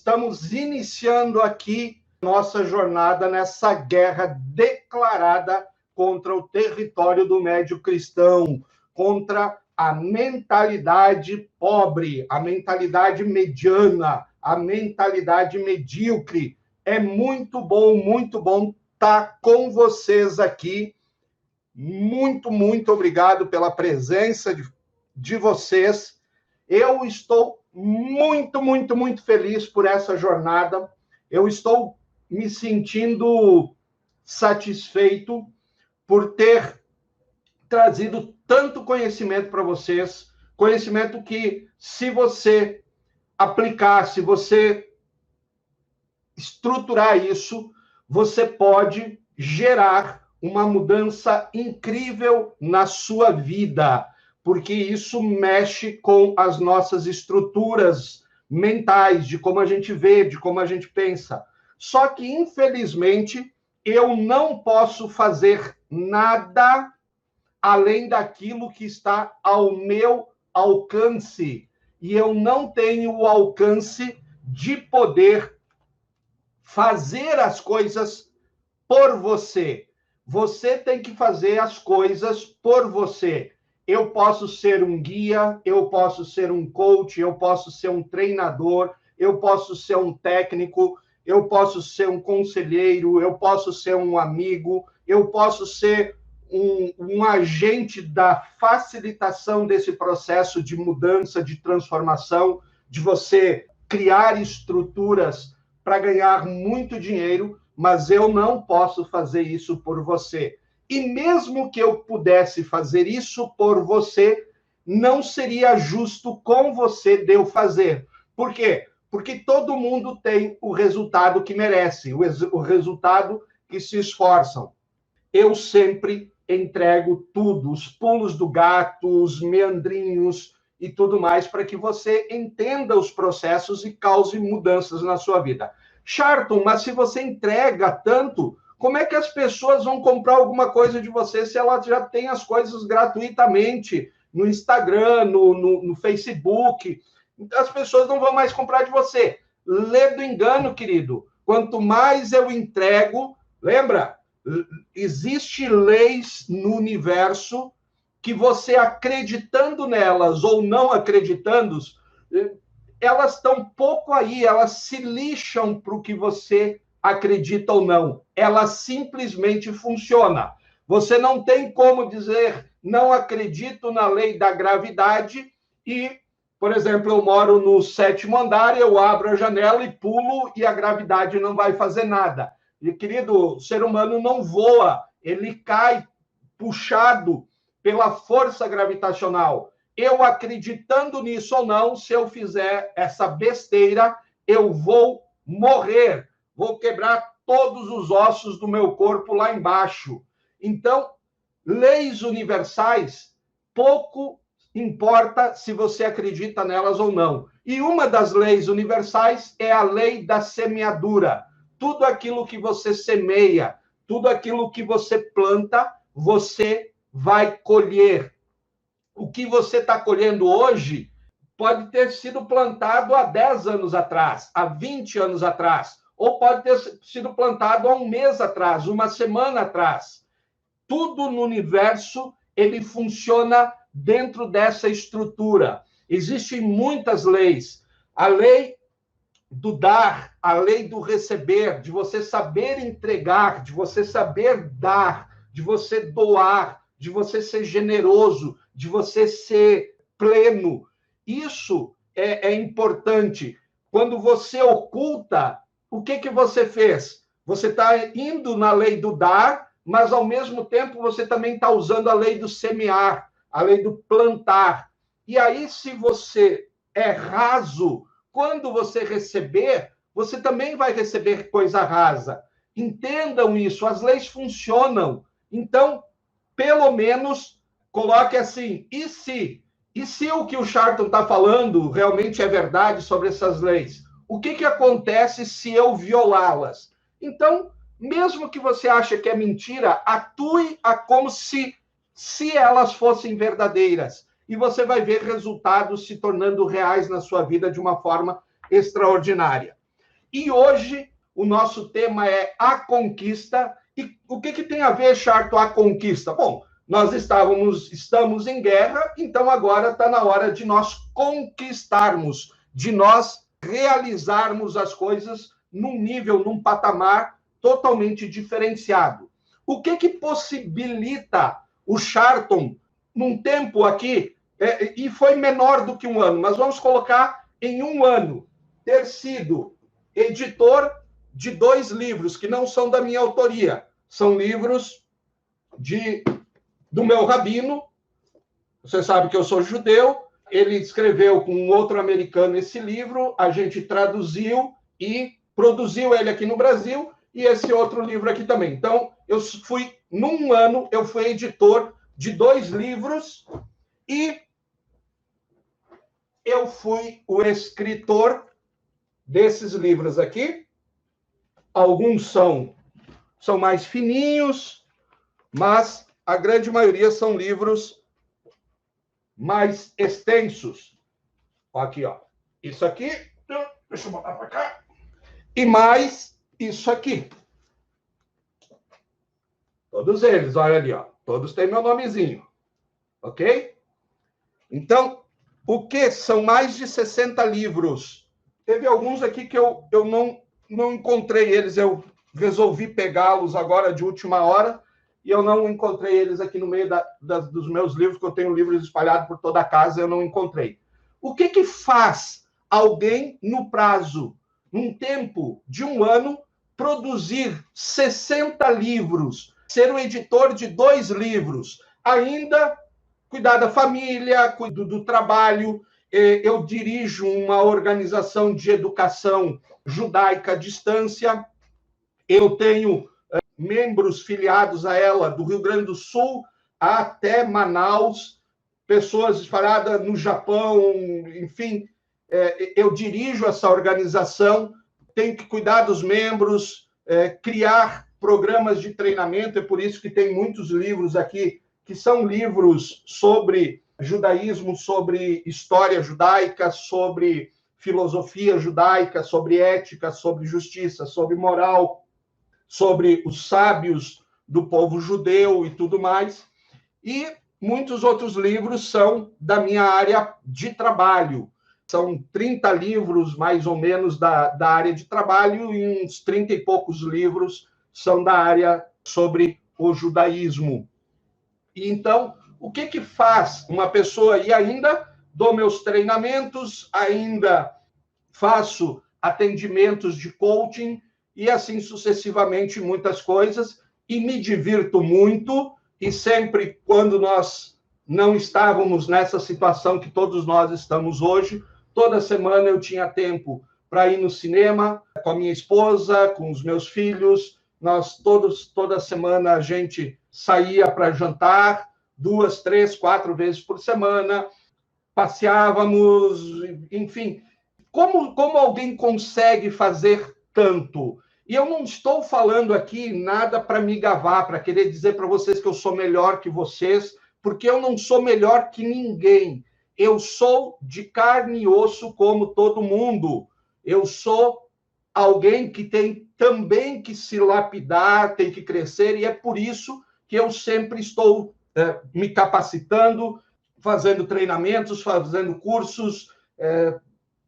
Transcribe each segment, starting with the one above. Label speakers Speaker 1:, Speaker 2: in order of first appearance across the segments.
Speaker 1: estamos iniciando aqui nossa jornada nessa guerra declarada contra o território do médio cristão, contra a mentalidade pobre, a mentalidade mediana, a mentalidade medíocre. É muito bom estar com vocês aqui. Muito obrigado pela presença de vocês. Eu estou muito feliz por essa jornada. Eu estou me sentindo satisfeito por ter trazido tanto conhecimento para vocês, conhecimento que, se você aplicar, se você estruturar isso, você pode gerar uma mudança incrível na sua vida, porque isso mexe com as nossas estruturas mentais, de como a gente vê, de como a gente pensa. Só que, infelizmente, eu não posso fazer nada além daquilo que está ao meu alcance. E eu não tenho o alcance de poder fazer as coisas por você. Você tem que fazer as coisas por você. Eu posso ser um guia, eu posso ser um coach, eu posso ser um treinador, eu posso ser um técnico, eu posso ser um conselheiro, eu posso ser um amigo, eu posso ser um agente da facilitação desse processo de mudança, de transformação, de você criar estruturas para ganhar muito dinheiro, mas eu não posso fazer isso por você. E mesmo que eu pudesse fazer isso por você, não seria justo com você de eu fazer. Por quê? Porque todo mundo tem o resultado que merece, o resultado que se esforçam. Eu sempre entrego tudo, os pulos do gato, os meandrinhos e tudo mais, para que você entenda os processos e cause mudanças na sua vida. Charlton, mas se você entrega tanto, como é que as pessoas vão comprar alguma coisa de você se ela já tem as coisas gratuitamente no Instagram, no Facebook? As pessoas não vão mais comprar de você. Lê do engano, querido. Quanto mais eu entrego, lembra? Existem leis no universo que você, acreditando nelas ou não acreditando, elas estão pouco aí, elas se lixam para o que você acredita ou não. Ela simplesmente funciona. Você não tem como dizer, não acredito na lei da gravidade e, por exemplo, eu moro no 7º andar, eu abro a janela e pulo e a gravidade não vai fazer nada. E, querido, o ser humano não voa, ele cai puxado pela força gravitacional. Eu acreditando nisso ou não, se eu fizer essa besteira, eu vou morrer, vou quebrar todos os ossos do meu corpo lá embaixo. Então, leis universais, pouco importa se você acredita nelas ou não. E uma das leis universais é a lei da semeadura. Tudo aquilo que você semeia, tudo aquilo que você planta, você vai colher. O que você está colhendo hoje pode ter sido plantado há 10 anos atrás, há 20 anos atrás, ou pode ter sido plantado há um mês atrás, uma semana atrás. Tudo no universo, ele funciona dentro dessa estrutura. Existem muitas leis. A lei do dar, a lei do receber, de você saber entregar, de você saber dar, de você doar, de você ser generoso, de você ser pleno. Isso é importante. Quando você oculta, o que você fez? Você está indo na lei do dar, mas, ao mesmo tempo, você também está usando a lei do semear, a lei do plantar. E aí, se você é raso, quando você receber, você também vai receber coisa rasa. Entendam isso, as leis funcionam. Então, pelo menos, coloque assim, e se? E se o que o Charlton está falando realmente é verdade sobre essas leis? O que acontece se eu violá-las? Então, mesmo que você ache que é mentira, atue como se elas fossem verdadeiras. E você vai ver resultados se tornando reais na sua vida de uma forma extraordinária. E hoje o nosso tema é a conquista. E o que tem a ver, Charto, a conquista? Bom, nós estamos em guerra, então agora está na hora de nós conquistarmos, de nós realizarmos as coisas num nível, num patamar totalmente diferenciado. O que possibilita o Charton, num tempo aqui, e foi menor do que um ano, mas vamos colocar em um ano, ter sido editor de 2 livros que não são da minha autoria, são livros do meu rabino. Você sabe que eu sou judeu, ele escreveu com um outro americano esse livro, a gente traduziu e produziu ele aqui no Brasil, e esse outro livro aqui também. Então, num ano, eu fui editor de 2 livros e eu fui o escritor desses livros aqui. Alguns são mais fininhos, mas a grande maioria são livros mais extensos. Aqui, ó. Isso aqui, deixa eu botar para cá. E mais isso aqui. Todos eles, olha ali, ó. Todos têm meu nomezinho. Ok? Então, o que são mais de 60 livros? Teve alguns aqui que eu não encontrei eles, eu resolvi pegá-los agora de última hora, e eu não encontrei eles aqui no meio dos meus livros, que eu tenho livros espalhados por toda a casa, eu não encontrei. O que faz alguém, no prazo, num tempo de um ano, produzir 60 livros, ser o editor de 2 livros, ainda cuidar da família, cuidar do trabalho? Eu dirijo uma organização de educação judaica à distância, eu tenho membros filiados a ela do Rio Grande do Sul até Manaus, pessoas espalhadas no Japão, enfim, eu dirijo essa organização, tenho que cuidar dos membros, criar programas de treinamento, é por isso que tem muitos livros aqui, que são livros sobre judaísmo, sobre história judaica, sobre filosofia judaica, sobre ética, sobre justiça, sobre moral, sobre os sábios do povo judeu e tudo mais. E muitos outros livros são da minha área de trabalho. São 30 livros, mais ou menos, da área de trabalho, e uns 30 e poucos livros são da área sobre o judaísmo. E então, o que faz uma pessoa? E ainda dou meus treinamentos, ainda faço atendimentos de coaching, e assim sucessivamente, muitas coisas, e me divirto muito, e sempre quando nós não estávamos nessa situação que todos nós estamos hoje, toda semana eu tinha tempo para ir no cinema com a minha esposa, com os meus filhos, toda semana a gente saía para jantar 2, 3, 4 vezes por semana, passeávamos, enfim. Como alguém consegue fazer tanto? E eu não estou falando aqui nada para me gabar, para querer dizer para vocês que eu sou melhor que vocês, porque eu não sou melhor que ninguém. Eu sou de carne e osso como todo mundo. Eu sou alguém que tem também que se lapidar, tem que crescer, e é por isso que eu sempre estou me capacitando, fazendo treinamentos, fazendo cursos,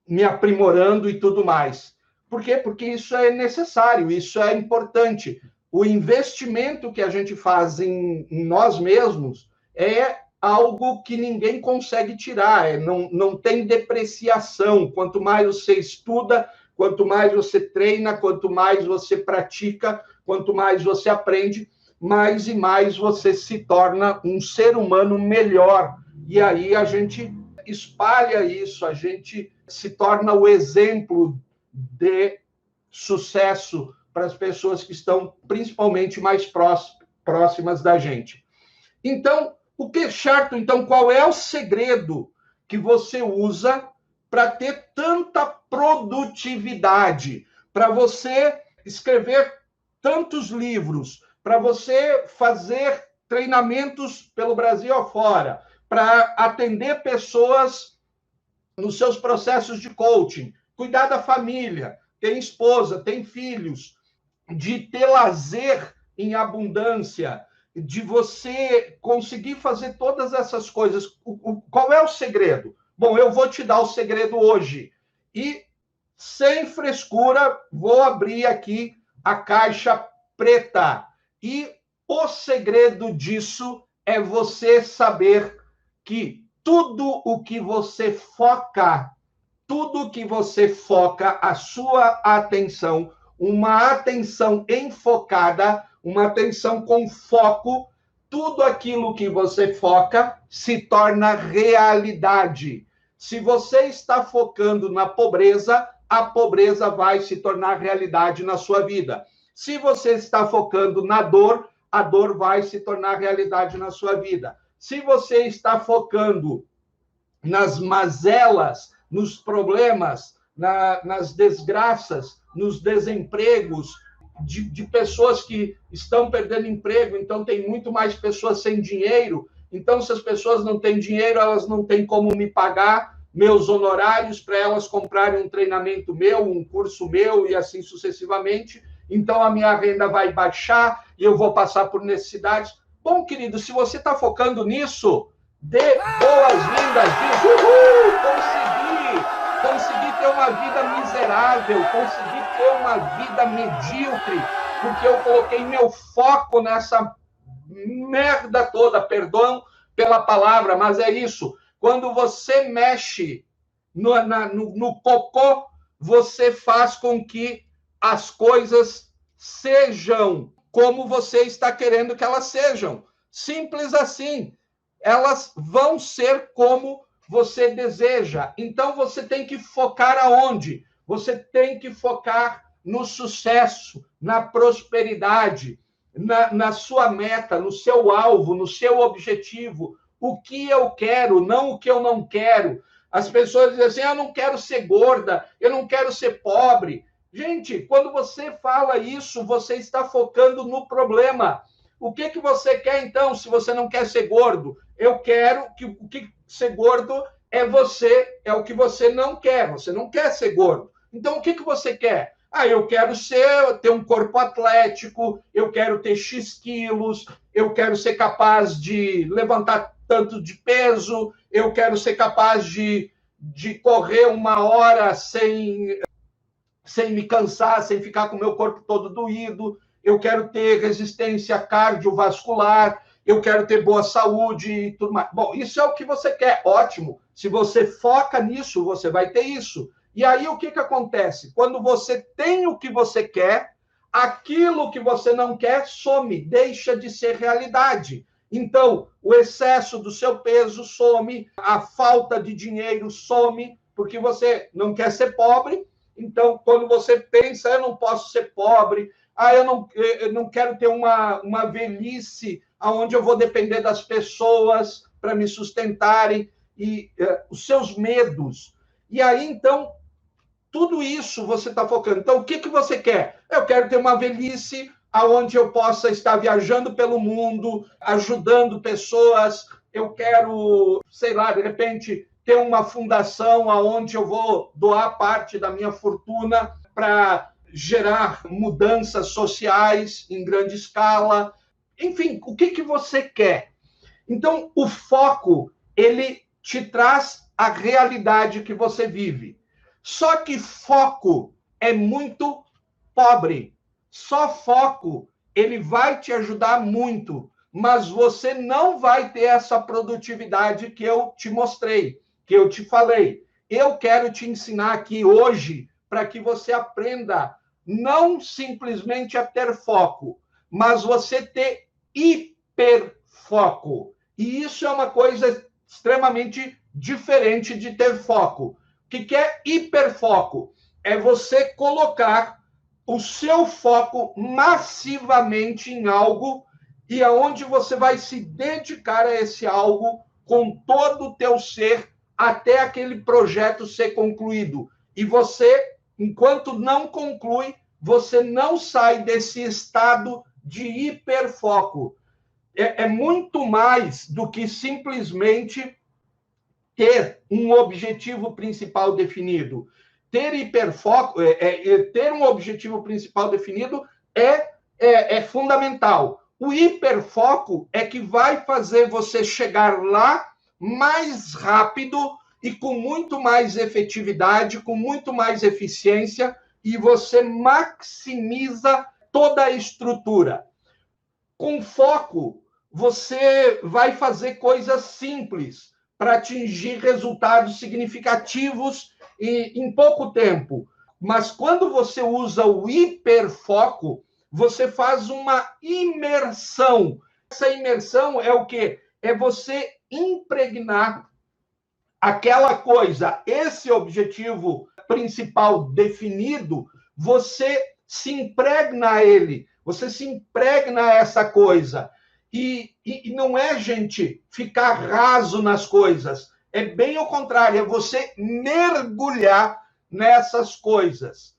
Speaker 1: me aprimorando e tudo mais. Por quê? Porque isso é necessário, isso é importante. O investimento que a gente faz em nós mesmos é algo que ninguém consegue tirar, não tem depreciação. Quanto mais você estuda, quanto mais você treina, quanto mais você pratica, quanto mais você aprende, mais e mais você se torna um ser humano melhor. E aí a gente espalha isso, a gente se torna o exemplo de sucesso para as pessoas que estão principalmente mais próximas da gente. Então, Charto, então, qual é o segredo que você usa para ter tanta produtividade, para você escrever tantos livros, para você fazer treinamentos pelo Brasil afora, para atender pessoas nos seus processos de coaching, cuidar da família, tem esposa, tem filhos, de ter lazer em abundância, de você conseguir fazer todas essas coisas. Qual é o segredo? Bom, eu vou te dar o segredo hoje. E, sem frescura, vou abrir aqui a caixa preta. E o segredo disso é você saber que tudo o que você foca, a sua atenção, uma atenção enfocada, uma atenção com foco, tudo aquilo que você foca se torna realidade. Se você está focando na pobreza, a pobreza vai se tornar realidade na sua vida. Se você está focando na dor, a dor vai se tornar realidade na sua vida. Se você está focando nas mazelas, nos problemas, nas desgraças, nos desempregos, de pessoas que estão perdendo emprego, então tem muito mais pessoas sem dinheiro. Então, se as pessoas não têm dinheiro, elas não têm como me pagar meus honorários para elas comprarem um treinamento meu, um curso meu e assim sucessivamente. Então, a minha renda vai baixar e eu vou passar por necessidades. Bom, querido, se você está focando nisso, dê boas-vindas, diz, uhul, consegui ter uma vida miserável, consegui ter uma vida medíocre, porque eu coloquei meu foco nessa merda toda, perdão pela palavra, mas é isso. Quando você mexe no cocô, você faz com que as coisas sejam como você está querendo que elas sejam. Simples assim. Elas vão ser como você deseja. Então, você tem que focar aonde? Você tem que focar no sucesso, na prosperidade, na sua meta, no seu alvo, no seu objetivo. O que eu quero, não o que eu não quero. As pessoas dizem assim, eu não quero ser gorda, eu não quero ser pobre. Gente, quando você fala isso, você está focando no problema. O que você quer, então, se você não quer ser gordo? Eu quero que o que ser gordo é você, é o que você não quer. Você não quer ser gordo. Então, o que você quer? Eu quero ter um corpo atlético, eu quero ter X quilos, eu quero ser capaz de levantar tanto de peso, eu quero ser capaz de correr 1 hora sem me cansar, sem ficar com o meu corpo todo doído, eu quero ter resistência cardiovascular, eu quero ter boa saúde e tudo mais. Bom, isso é o que você quer, ótimo. Se você foca nisso, você vai ter isso. E aí, o que acontece? Quando você tem o que você quer, aquilo que você não quer some, deixa de ser realidade. Então, o excesso do seu peso some, a falta de dinheiro some, porque você não quer ser pobre. Então, quando você pensa, eu não posso ser pobre, eu não quero ter uma velhice onde eu vou depender das pessoas para me sustentarem, e os seus medos. E aí, então, tudo isso você está focando. Então, o que você quer? Eu quero ter uma velhice onde eu possa estar viajando pelo mundo, ajudando pessoas. Eu quero, sei lá, de repente, ter uma fundação onde eu vou doar parte da minha fortuna para gerar mudanças sociais em grande escala. Enfim, o que você quer? Então, o foco, ele te traz a realidade que você vive. Só que foco é muito pobre. Só foco, ele vai te ajudar muito, mas você não vai ter essa produtividade que eu te mostrei, que eu te falei. Eu quero te ensinar aqui hoje para que você aprenda não simplesmente a ter foco, mas você ter hiperfoco. E isso é uma coisa extremamente diferente de ter foco. O que é hiperfoco? É você colocar o seu foco massivamente em algo e aonde você vai se dedicar a esse algo com todo o teu ser até aquele projeto ser concluído. E você, enquanto não conclui, você não sai desse estado de hiperfoco. É muito mais do que simplesmente ter um objetivo principal definido. ter hiperfoco, ter um objetivo principal definido é fundamental. O hiperfoco é que vai fazer você chegar lá mais rápido e com muito mais efetividade, com muito mais eficiência, e você maximiza toda a estrutura. Com foco, você vai fazer coisas simples para atingir resultados significativos em pouco tempo. Mas quando você usa o hiperfoco, você faz uma imersão. Essa imersão é o quê? É você impregnar aquela coisa, esse objetivo principal definido, você se impregna a ele, você se impregna a essa coisa. E não é, gente, ficar raso nas coisas. É bem o contrário, é você mergulhar nessas coisas.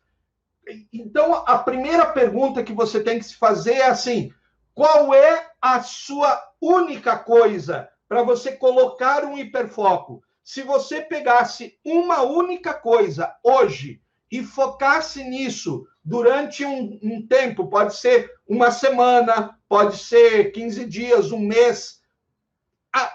Speaker 1: Então, a primeira pergunta que você tem que se fazer é assim: qual é a sua única coisa para você colocar um hiperfoco? Se você pegasse uma única coisa hoje e focasse nisso durante um tempo, pode ser uma semana, pode ser 15 dias, um mês,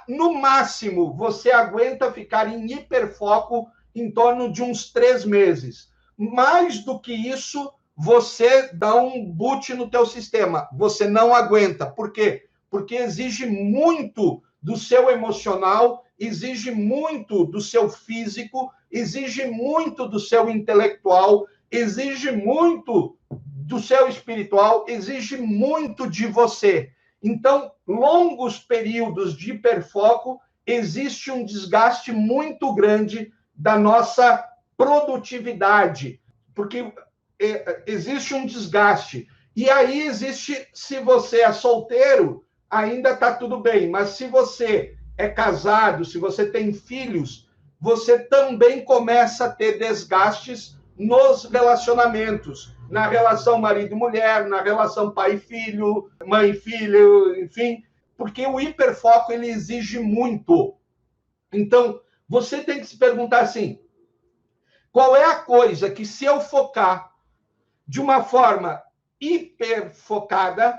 Speaker 1: no máximo você aguenta ficar em hiperfoco em torno de uns 3 meses. Mais do que isso, você dá um boot no teu sistema. Você não aguenta. Por quê? Porque exige muito do seu emocional, exige muito do seu físico, exige muito do seu intelectual, exige muito do seu espiritual, exige muito de você. Então, longos períodos de hiperfoco, existe um desgaste muito grande da nossa produtividade, porque existe um desgaste. E aí existe, se você é solteiro, ainda está tudo bem, mas se você é casado, se você tem filhos, você também começa a ter desgastes nos relacionamentos, na relação marido e mulher, na relação pai e filho, mãe e filho, enfim, porque o hiperfoco ele exige muito. Então, você tem que se perguntar assim: qual é a coisa que, se eu focar de uma forma hiperfocada,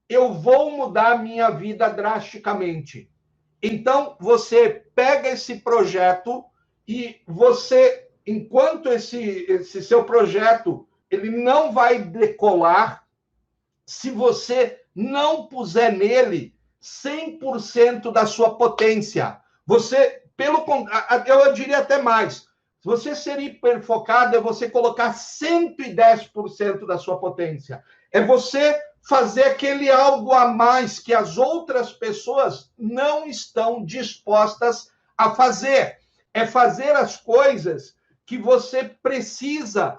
Speaker 1: eu vou mudar a minha vida drasticamente? Então, você pega esse projeto e você, enquanto esse seu projeto ele não vai decolar, se você não puser nele 100% da sua potência. Você, eu diria até mais, se você ser hiperfocado, é você colocar 110% da sua potência. É você fazer aquele algo a mais que as outras pessoas não estão dispostas a fazer. É fazer as coisas que você precisa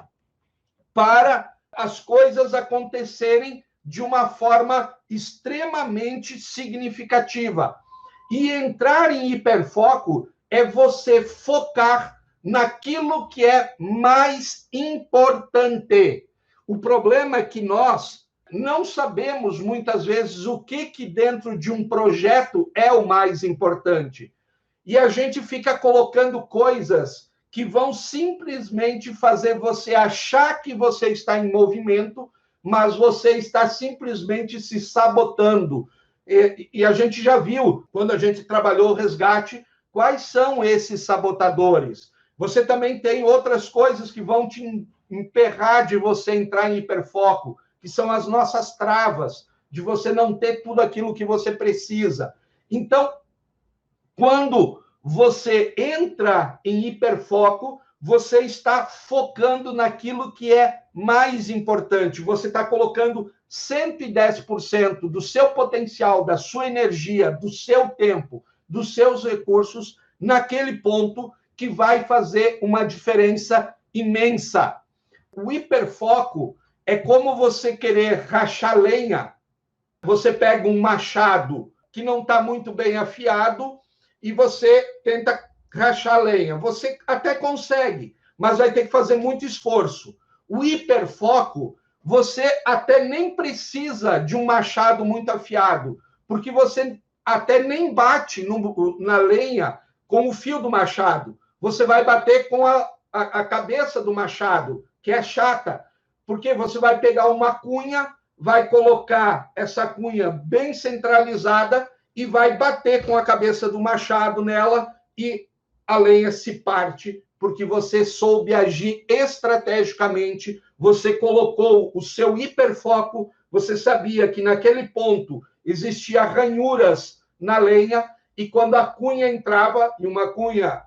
Speaker 1: para as coisas acontecerem de uma forma extremamente significativa. E entrar em hiperfoco é você focar naquilo que é mais importante. O problema é que nós não sabemos muitas vezes o que dentro de um projeto é o mais importante. E a gente fica colocando coisas que vão simplesmente fazer você achar que você está em movimento, mas você está simplesmente se sabotando. E a gente já viu, quando a gente trabalhou o resgate, quais são esses sabotadores. Você também tem outras coisas que vão te emperrar de você entrar em hiperfoco, que são as nossas travas, de você não ter tudo aquilo que você precisa. Então, quando você entra em hiperfoco, você está focando naquilo que é mais importante. Você está colocando 110% do seu potencial, da sua energia, do seu tempo, dos seus recursos naquele ponto que vai fazer uma diferença imensa. O hiperfoco é como você querer rachar lenha. Você pega um machado que não está muito bem afiado e você tenta rachar lenha. Você até consegue, mas vai ter que fazer muito esforço. O hiperfoco, você até nem precisa de um machado muito afiado, porque você até nem bate na lenha com o fio do machado. Você vai bater com a cabeça do machado, que é chata, porque você vai pegar uma cunha, vai colocar essa cunha bem centralizada e vai bater com a cabeça do machado nela e a lenha se parte, porque você soube agir estrategicamente, você colocou o seu hiperfoco, você sabia que naquele ponto existia ranhuras na lenha, e quando a cunha entrava, e uma cunha,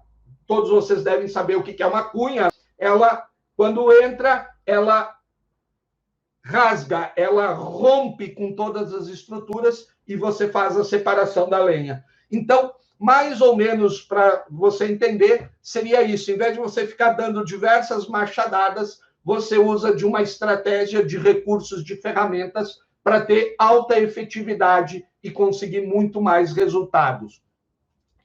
Speaker 1: todos vocês devem saber o que é uma cunha, ela, quando entra, ela rasga, ela rompe com todas as estruturas e você faz a separação da lenha. Então, mais ou menos para você entender, seria isso. Em vez de você ficar dando diversas machadadas, você usa de uma estratégia de recursos, de ferramentas, para ter alta efetividade e conseguir muito mais resultados.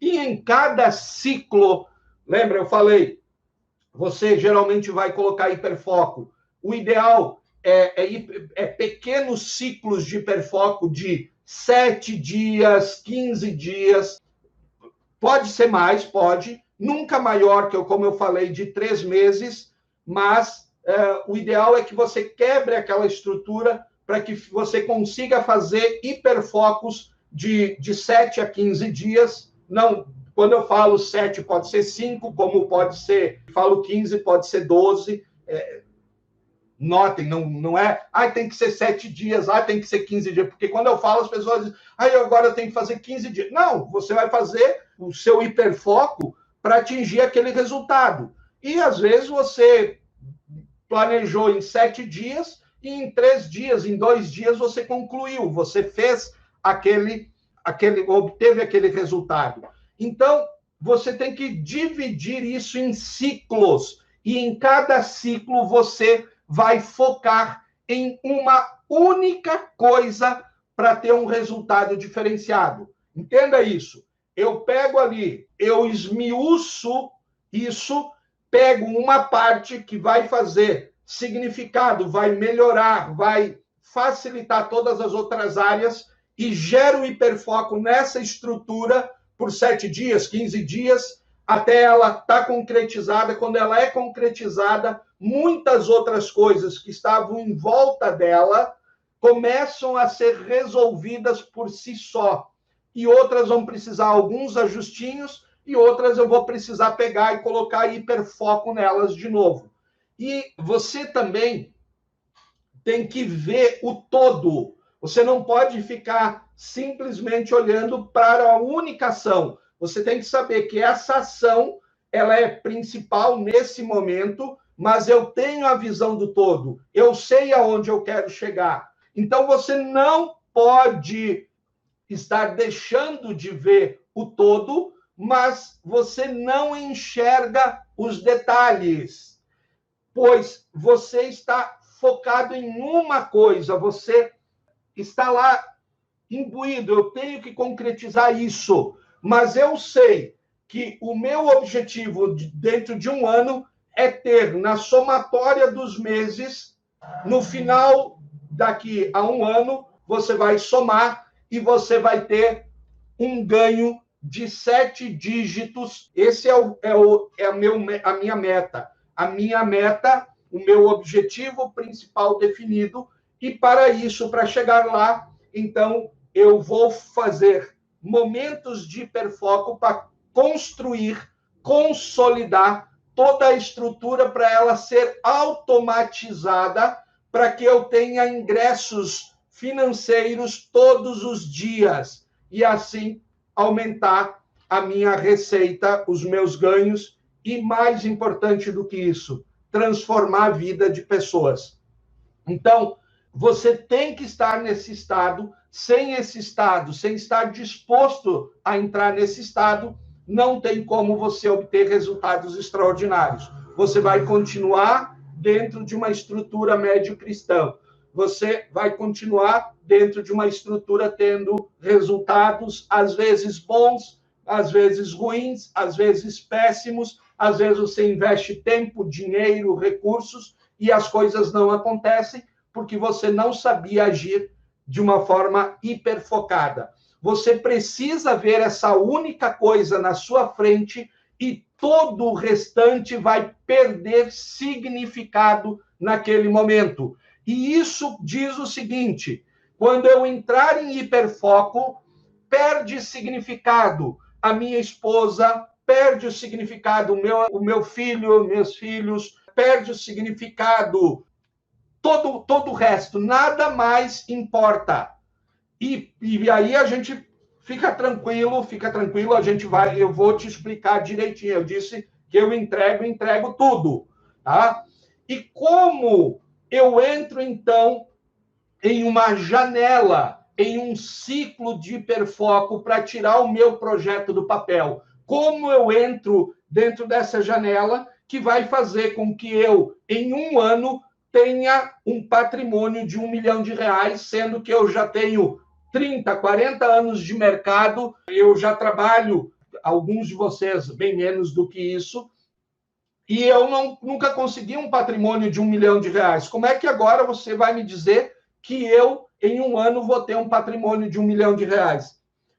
Speaker 1: E em cada ciclo, lembra, eu falei, você geralmente vai colocar hiperfoco. O ideal é pequenos ciclos de hiperfoco de 7 dias, 15 dias. Pode ser mais, pode. Nunca maior que, como eu falei, de 3 meses, mas o ideal é que você quebre aquela estrutura para que você consiga fazer hiperfocos de 7 a 15 dias. Não, quando eu falo 7, pode ser 5, como pode ser, falo 15, pode ser 12. Notem, não é, tem que ser 7 dias, tem que ser 15 dias, porque quando eu falo, as pessoas dizem, agora eu tenho que fazer 15 dias. Não, você vai fazer o seu hiperfoco para atingir aquele resultado. E, às vezes, você planejou em 7 dias e em 3 dias, em 2 dias, você concluiu, você fez obteve aquele resultado. Então, você tem que dividir isso em ciclos, e em cada ciclo você vai focar em uma única coisa para ter um resultado diferenciado. Entenda isso. Eu pego ali, eu esmiuço isso, pego uma parte que vai fazer significado, vai melhorar, vai facilitar todas as outras áreas e gero hiperfoco nessa estrutura por 7 dias, 15 dias, até ela estar concretizada. Quando ela é concretizada, muitas outras coisas que estavam em volta dela começam a ser resolvidas por si só. E outras vão precisar alguns ajustinhos, e outras eu vou precisar pegar e colocar hiperfoco nelas de novo. E você também tem que ver o todo. Você não pode ficar simplesmente olhando para a única ação. Você tem que saber que essa ação ela é principal nesse momento, mas eu tenho a visão do todo. Eu sei aonde eu quero chegar. Então, você não pode estar deixando de ver o todo, mas você não enxerga os detalhes, pois você está focado em uma coisa, você está lá imbuído, eu tenho que concretizar isso, mas eu sei que o meu objetivo dentro de um ano é ter, na somatória dos meses, no final daqui a um ano, você vai somar e você vai ter um ganho de 7 dígitos. Esse é a minha meta. A minha meta, o meu objetivo principal definido, e para isso, para chegar lá, então, eu vou fazer momentos de hiperfoco para construir, consolidar toda a estrutura para ela ser automatizada, para que eu tenha ingressos financeiros todos os dias e assim aumentar a minha receita, os meus ganhos e, mais importante do que isso, transformar a vida de pessoas. Então, você tem que estar nesse estado. Sem esse estado, sem estar disposto a entrar nesse estado, não tem como você obter resultados extraordinários. Você vai continuar dentro de uma estrutura médio-cristã. Você vai continuar dentro de uma estrutura tendo resultados, às vezes bons, às vezes ruins, às vezes péssimos, às vezes você investe tempo, dinheiro, recursos e as coisas não acontecem porque você não sabia agir de uma forma hiperfocada. Você precisa ver essa única coisa na sua frente e todo o restante vai perder significado naquele momento. E isso diz o seguinte: quando eu entrar em hiperfoco, perde significado a minha esposa, perde o significado o meu filho, meus filhos, perde o significado todo o resto, nada mais importa. E aí a gente fica tranquilo, a gente vai, eu vou te explicar direitinho. Eu disse que eu entrego tudo, tá? E como eu entro, então, em uma janela, em um ciclo de hiperfoco para tirar o meu projeto do papel? Como eu entro dentro dessa janela que vai fazer com que eu, em um ano, tenha um patrimônio de R$1 milhão, sendo que eu já tenho 30, 40 anos de mercado, eu já trabalho, alguns de vocês bem menos do que isso, e eu nunca consegui um patrimônio de R$1 milhão. Como é que agora você vai me dizer que eu, em um ano, vou ter um patrimônio de R$1 milhão?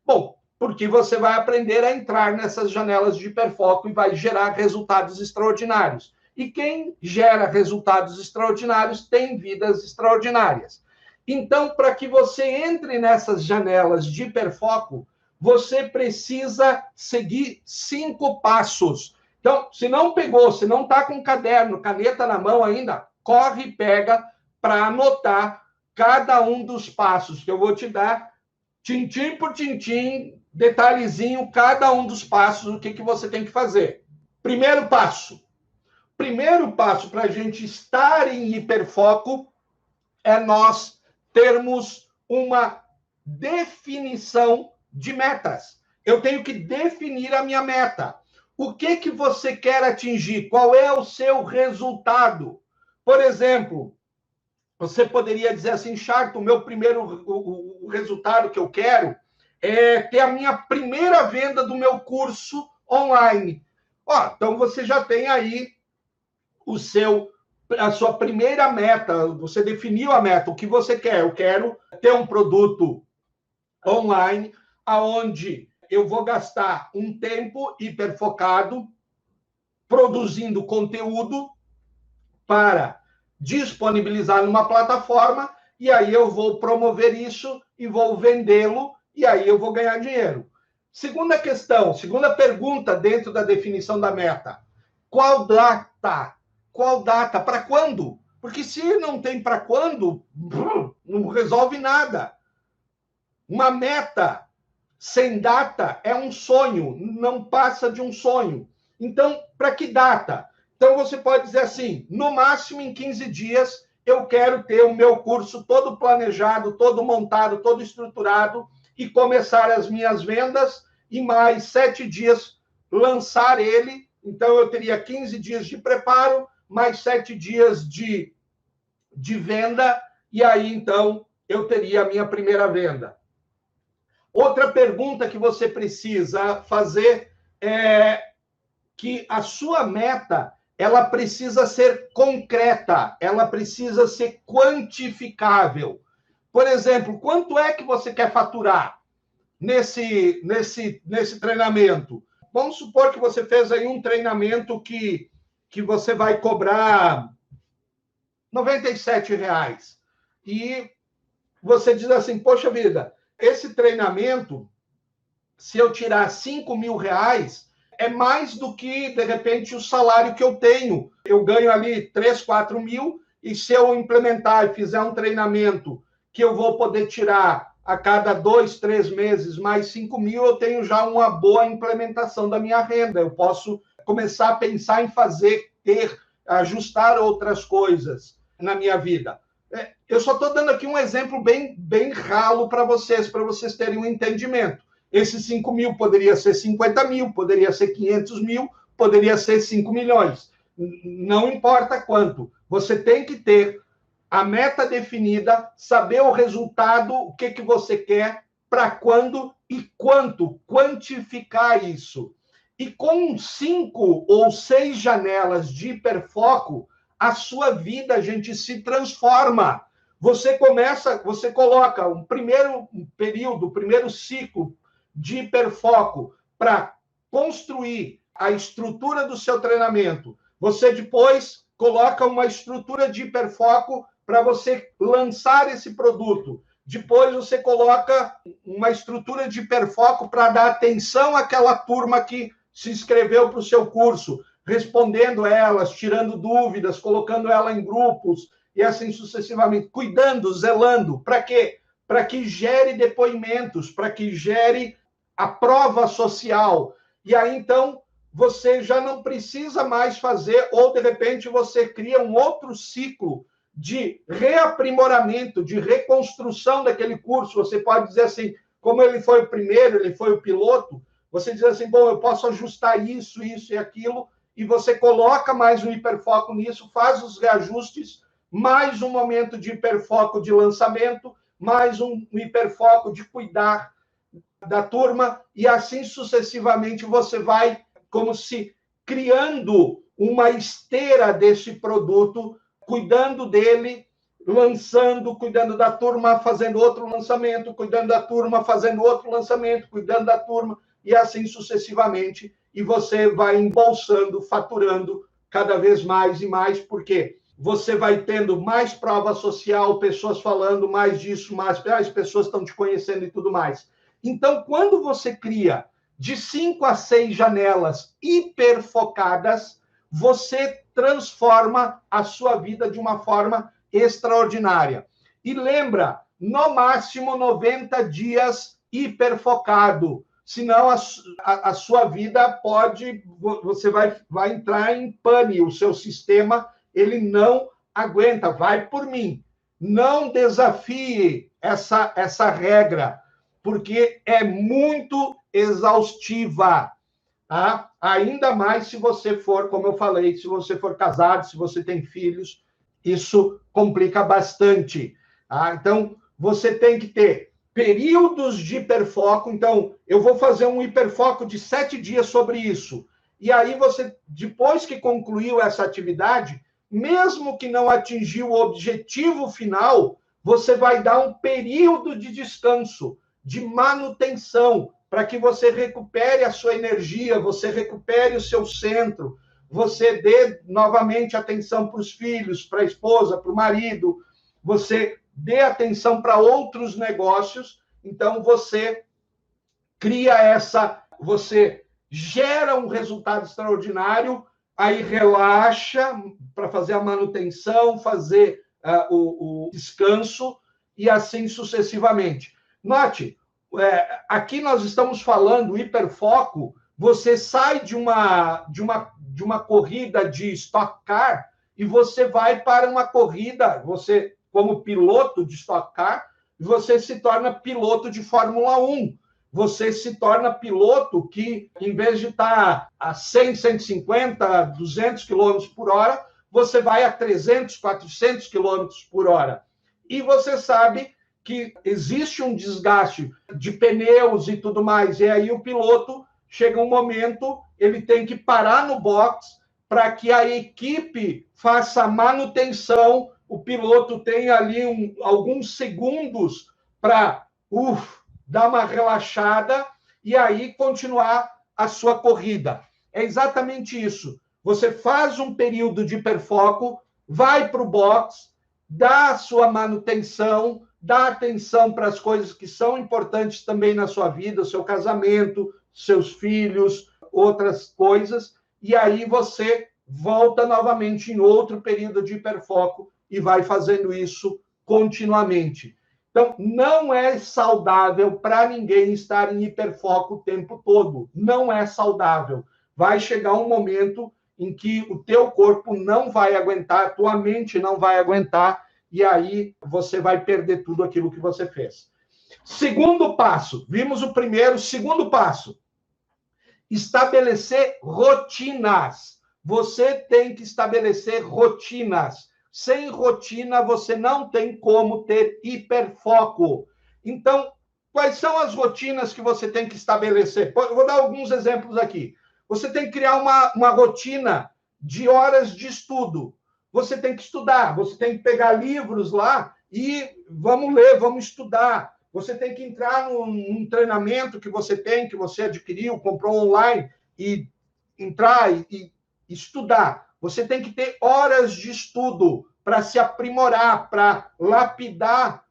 Speaker 1: Bom, porque você vai aprender a entrar nessas janelas de hiperfoco e vai gerar resultados extraordinários. E quem gera resultados extraordinários tem vidas extraordinárias. Então, para que você entre nessas janelas de hiperfoco, você precisa seguir 5 passos. Então, se não pegou, se não está com caderno, caneta na mão ainda, corre e pega para anotar cada um dos passos que eu vou te dar, tintim por tintim, detalhezinho, cada um dos passos, o que você tem que fazer. Primeiro passo para a gente estar em hiperfoco é nós termos uma definição de metas. Eu tenho que definir a minha meta. O que você quer atingir? Qual é o seu resultado? Por exemplo, você poderia dizer assim, Charto, o meu primeiro o resultado que eu quero é ter a minha primeira venda do meu curso online. Então você já tem aí a sua primeira meta, você definiu a meta, o que você quer. Eu quero ter um produto online aonde eu vou gastar um tempo hiperfocado produzindo conteúdo para disponibilizar numa plataforma, e aí eu vou promover isso e vou vendê-lo, e aí eu vou ganhar dinheiro. Segunda questão, segunda pergunta dentro da definição da meta. Qual data? Qual data? Para quando? Porque se não tem para quando, não resolve nada. Uma meta sem data é um sonho, não passa de um sonho. Então, para que data? Então, você pode dizer assim, no máximo em 15 dias, eu quero ter o meu curso todo planejado, todo montado, todo estruturado e começar as minhas vendas e mais 7 dias lançar ele. Então, eu teria 15 dias de preparo, mais 7 dias de venda, e aí, então, eu teria a minha primeira venda. Outra pergunta que você precisa fazer é que a sua meta, ela precisa ser concreta, ela precisa ser quantificável. Por exemplo, quanto é que você quer faturar nesse treinamento? Vamos supor que você fez aí um treinamento que você vai cobrar R$97. E você diz assim, poxa vida, esse treinamento, se eu tirar R$5 mil, é mais do que, de repente, o salário que eu tenho. Eu ganho ali 3, 4 mil, e se eu implementar e fizer um treinamento que eu vou poder tirar a cada 2, 3 meses mais 5 mil, eu tenho já uma boa implementação da minha renda. Eu posso começar a pensar em ajustar outras coisas na minha vida. Eu só estou dando aqui um exemplo bem ralo para vocês terem um entendimento. Esses 5 mil poderia ser 50 mil, poderia ser 500 mil, poderia ser 5 milhões. Não importa quanto. Você tem que ter a meta definida, saber o resultado, o que você quer, para quando e quanto, quantificar isso. E com 5 ou 6 janelas de hiperfoco, a sua vida, gente, se transforma. Você coloca um primeiro período, primeiro ciclo de hiperfoco para construir a estrutura do seu treinamento. Você depois coloca uma estrutura de hiperfoco para você lançar esse produto. Depois você coloca uma estrutura de hiperfoco para dar atenção àquela turma que se inscreveu para o seu curso, respondendo elas, tirando dúvidas, colocando ela em grupos e assim sucessivamente, cuidando, zelando. Para quê? Para que gere depoimentos, para que gere a prova social. E aí, então, você já não precisa mais fazer, ou de repente você cria um outro ciclo de reaprimoramento, de reconstrução daquele curso. Você pode dizer assim, como ele foi o primeiro, ele foi o piloto, você diz assim, bom, eu posso ajustar isso, isso e aquilo, e você coloca mais um hiperfoco nisso, faz os reajustes, mais um momento de hiperfoco de lançamento, mais um hiperfoco de cuidar da turma, e assim sucessivamente você vai como se criando uma esteira desse produto, cuidando dele, lançando, cuidando da turma, fazendo outro lançamento, cuidando da turma, fazendo outro lançamento, cuidando da turma, e assim sucessivamente. E você vai embolsando, faturando cada vez mais e mais, porque você vai tendo mais prova social, pessoas falando mais disso, mais as pessoas estão te conhecendo e tudo mais. Então, quando você cria de 5 a 6 janelas hiperfocadas, você transforma a sua vida de uma forma extraordinária. E lembra, no máximo 90 dias hiperfocado, senão a sua vida pode, você vai entrar em pane, o seu sistema, ele não aguenta, vai por mim. Não desafie essa regra, porque é muito exaustiva. Tá? Ainda mais se você for, como eu falei, se você for casado, se você tem filhos, isso complica bastante. Tá? Então, você tem que ter períodos de hiperfoco. Então, eu vou fazer um hiperfoco de 7 dias sobre isso. E aí você, depois que concluiu essa atividade, mesmo que não atingiu o objetivo final, você vai dar um período de descanso, de manutenção, para que você recupere a sua energia, você recupere o seu centro, você dê novamente atenção para os filhos, para a esposa, para o marido, você dê atenção para outros negócios. Então, você cria você gera um resultado extraordinário, aí relaxa para fazer a manutenção, fazer o descanso e assim sucessivamente. Note, aqui nós estamos falando hiperfoco, você sai de uma corrida de Stock Car e você vai para uma corrida, você, como piloto de Stock Car, você se torna piloto de Fórmula 1. Você se torna piloto que, em vez de estar a 100, 150, 200 km por hora, você vai a 300, 400 km por hora. E você sabe que existe um desgaste de pneus e tudo mais, e aí o piloto chega um momento, ele tem que parar no box para que a equipe faça a manutenção, o piloto tem ali alguns segundos para dar uma relaxada e aí continuar a sua corrida. É exatamente isso. Você faz um período de hiperfoco, vai para o box, dá a sua manutenção, dá atenção para as coisas que são importantes também na sua vida, o seu casamento, seus filhos, outras coisas, e aí você volta novamente em outro período de hiperfoco e vai fazendo isso continuamente. Então, não é saudável para ninguém estar em hiperfoco o tempo todo. Não é saudável. Vai chegar um momento em que o teu corpo não vai aguentar, a tua mente não vai aguentar, e aí você vai perder tudo aquilo que você fez. Segundo passo, vimos o primeiro, segundo passo, estabelecer rotinas. Você tem que estabelecer rotinas. Sem rotina, você não tem como ter hiperfoco. Então, quais são as rotinas que você tem que estabelecer? Eu vou dar alguns exemplos aqui. Você tem que criar uma rotina de horas de estudo. Você tem que estudar, você tem que pegar livros lá e vamos ler, vamos estudar. Você tem que entrar num treinamento que você adquiriu, comprou online e entrar e estudar. Você tem que ter horas de estudo para se aprimorar, para lapidar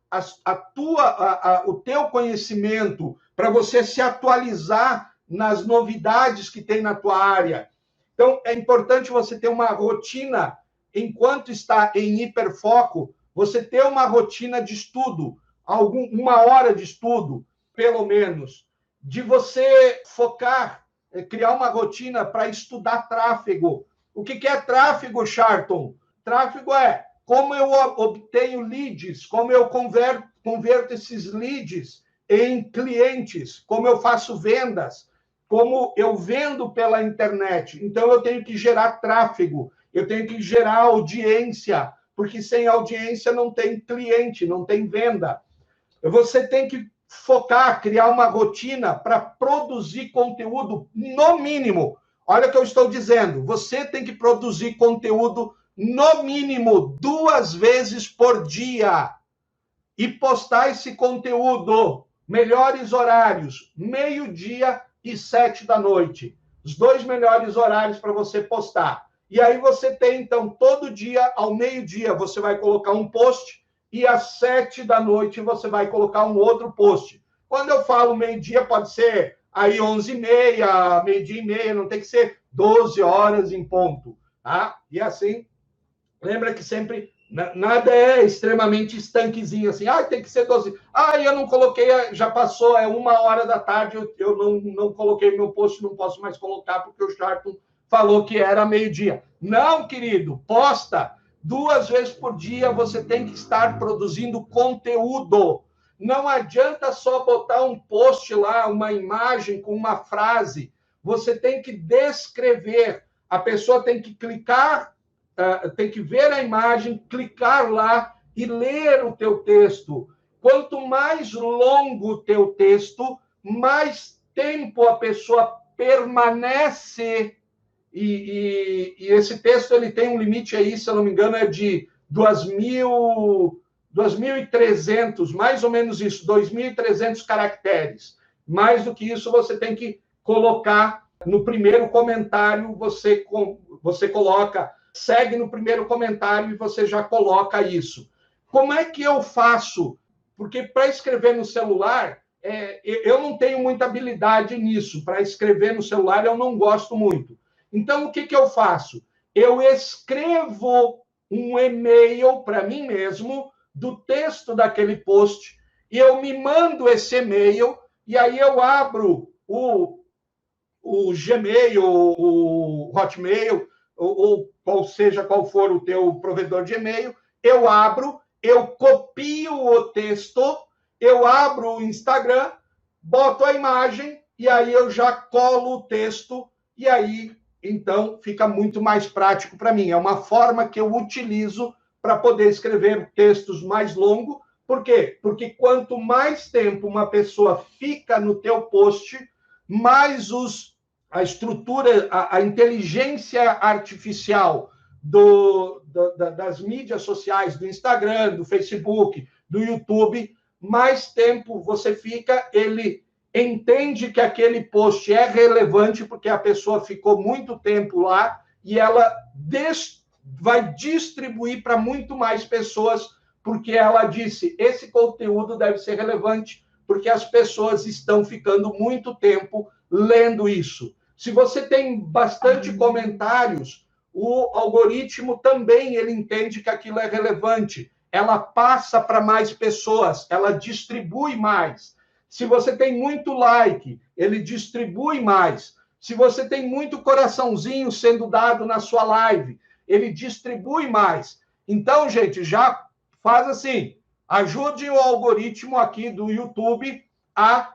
Speaker 1: o teu conhecimento, para você se atualizar nas novidades que tem na tua área. Então, é importante você ter uma rotina, enquanto está em hiperfoco, você ter uma rotina de estudo, uma hora de estudo, pelo menos, de você focar, criar uma rotina para estudar tráfego. O que é tráfego, Charlton? Tráfego é como eu obtenho leads, como eu converto esses leads em clientes, como eu faço vendas, como eu vendo pela internet. Então, eu tenho que gerar tráfego, eu tenho que gerar audiência, porque sem audiência não tem cliente, não tem venda. Você tem que focar, criar uma rotina para produzir conteúdo, no mínimo. Olha o que eu estou dizendo. Você tem que produzir conteúdo, no mínimo, 2 vezes por dia. E postar esse conteúdo. Melhores horários, 12:00 e 7:00. Os 2 melhores horários para você postar. E aí você tem, então, todo dia, ao 12:00, você vai colocar um post e às 7:00 você vai colocar um outro post. Quando eu falo 12:00, pode ser aí 11:30, 12:30, não tem que ser 12 horas em ponto, tá? E assim, lembra que sempre nada é extremamente estanquezinho assim, tem que ser 12. Eu não coloquei, já passou, é 1h da tarde, eu não coloquei meu post, não posso mais colocar porque o Charlton falou que era 12:00. Não, querido, posta 2 vezes por dia, você tem que estar produzindo conteúdo. Não adianta só botar um post lá, uma imagem com uma frase. Você tem que descrever. A pessoa tem que clicar, tem que ver a imagem, clicar lá e ler o teu texto. Quanto mais longo o teu texto, mais tempo a pessoa permanece. E esse texto ele tem um limite aí, se eu não me engano, é de 2.300, mais ou menos isso, 2.300 caracteres. Mais do que isso, você tem que colocar no primeiro comentário, você coloca, segue no primeiro comentário e você já coloca isso. Como é que eu faço? Porque para escrever no celular, eu não tenho muita habilidade nisso. Para escrever no celular, eu não gosto muito. Então, o que eu faço? Eu escrevo um e-mail para mim mesmo do texto daquele post e eu me mando esse e-mail e aí eu abro o Gmail, o Hotmail, ou qual for o teu provedor de e-mail, eu abro, eu copio o texto, eu abro o Instagram, boto a imagem e aí eu já colo o texto e aí então fica muito mais prático para mim. É uma forma que eu utilizo para poder escrever textos mais longos. Por quê? Porque quanto mais tempo uma pessoa fica no teu post, mais a estrutura, a inteligência artificial das mídias sociais, do Instagram, do Facebook, do YouTube, mais tempo você fica, ele entende que aquele post é relevante porque a pessoa ficou muito tempo lá e ela vai distribuir para muito mais pessoas porque ela disse, esse conteúdo deve ser relevante porque as pessoas estão ficando muito tempo lendo isso. Se você tem bastante comentários, o algoritmo também ele entende que aquilo é relevante. Ela passa para mais pessoas, ela distribui mais. Se você tem muito like, ele distribui mais. Se você tem muito coraçãozinho sendo dado na sua live, ele distribui mais. Então, gente, já faz assim, ajude o algoritmo aqui do YouTube a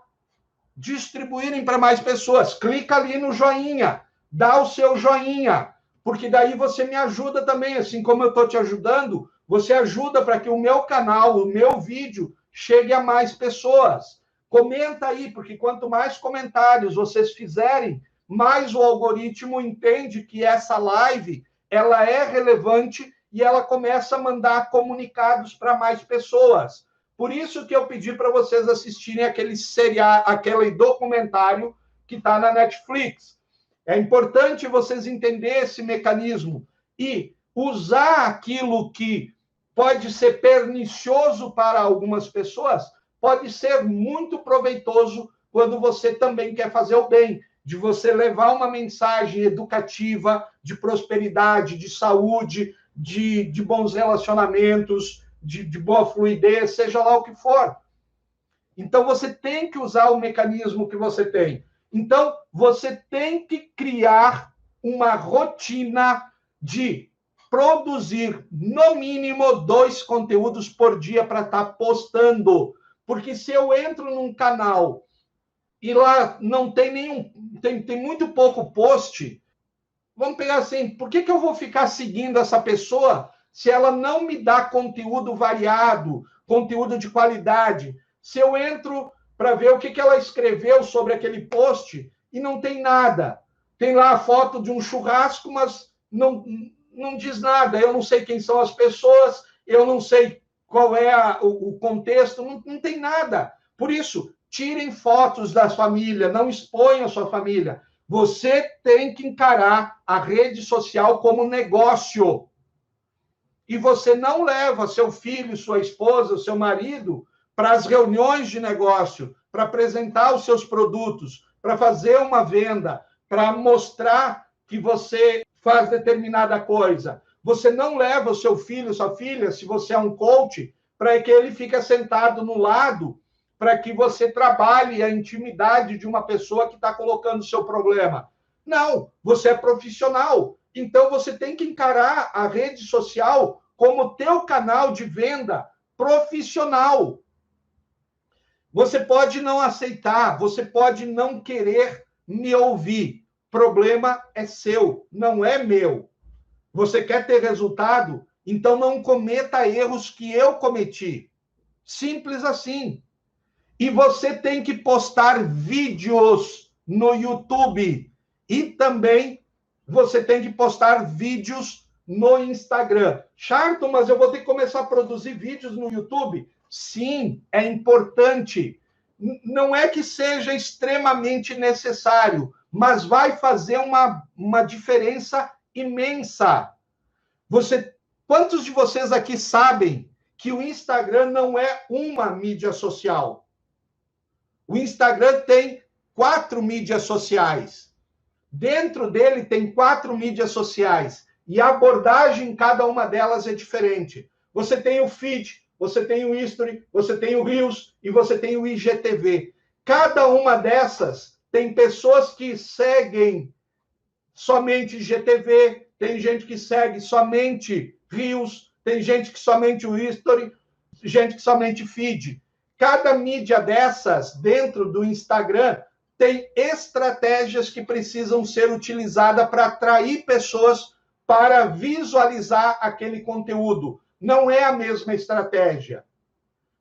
Speaker 1: distribuírem para mais pessoas. Clica ali no joinha, dá o seu joinha, porque daí você me ajuda também, assim como eu estou te ajudando, você ajuda para que o meu canal, o meu vídeo, chegue a mais pessoas. Comenta aí, porque quanto mais comentários vocês fizerem, mais o algoritmo entende que essa live ela é relevante e ela começa a mandar comunicados para mais pessoas. Por isso que eu pedi para vocês assistirem aquele documentário que está na Netflix. É importante vocês entenderem esse mecanismo e usar aquilo que pode ser pernicioso para algumas pessoas, pode ser muito proveitoso quando você também quer fazer o bem, de você levar uma mensagem educativa, de prosperidade, de saúde, de bons relacionamentos, de boa fluidez, seja lá o que for. Então, você tem que usar o mecanismo que você tem. Então, você tem que criar uma rotina de produzir, no mínimo, 2 conteúdos por dia para estar postando. Porque se eu entro num canal e lá não tem nenhum... Tem muito pouco post, vamos pegar assim, por que eu vou ficar seguindo essa pessoa se ela não me dá conteúdo variado, conteúdo de qualidade? Se eu entro para ver o que ela escreveu sobre aquele post e não tem nada. Tem lá a foto de um churrasco, mas não diz nada. Eu não sei quem são as pessoas, eu não sei qual é o contexto, não tem nada. Por isso, tirem fotos da família, não exponham a sua família. Você tem que encarar a rede social como negócio. E você não leva seu filho, sua esposa, seu marido para as reuniões de negócio, para apresentar os seus produtos, para fazer uma venda, para mostrar que você faz determinada coisa. Você não leva o seu filho, sua filha, se você é um coach, para que ele fique sentado no lado, para que você trabalhe a intimidade de uma pessoa que está colocando o seu problema. Não, você é profissional. Então, você tem que encarar a rede social como teu canal de venda profissional. Você pode não aceitar, você pode não querer me ouvir. Problema é seu, não é meu. Você quer ter resultado? Então não cometa erros que eu cometi. Simples assim. E você tem que postar vídeos no YouTube. E também você tem que postar vídeos no Instagram. Chato, mas eu vou ter que começar a produzir vídeos no YouTube? Sim, é importante. Não é que seja extremamente necessário, mas vai fazer uma diferença imensa. Quantos de vocês aqui sabem que o Instagram não é uma mídia social? O Instagram tem 4 mídias sociais. Dentro dele tem 4 mídias sociais. E a abordagem em cada uma delas é diferente. Você tem o feed, você tem o history, você tem o Reels e você tem o IGTV. Cada uma dessas tem pessoas que seguem somente IGTV, tem gente que segue somente Reels, tem gente que somente o history, gente que somente feed. Cada mídia dessas, dentro do Instagram, tem estratégias que precisam ser utilizadas para atrair pessoas para visualizar aquele conteúdo. Não é a mesma estratégia.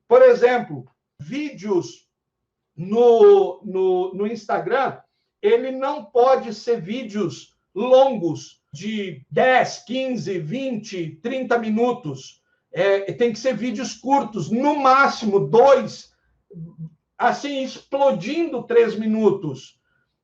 Speaker 1: Por exemplo, vídeos no Instagram, ele não pode ser vídeos longos de 10, 15, 20, 30 minutos. Tem que ser vídeos curtos, no máximo 2, assim, explodindo 3 minutos.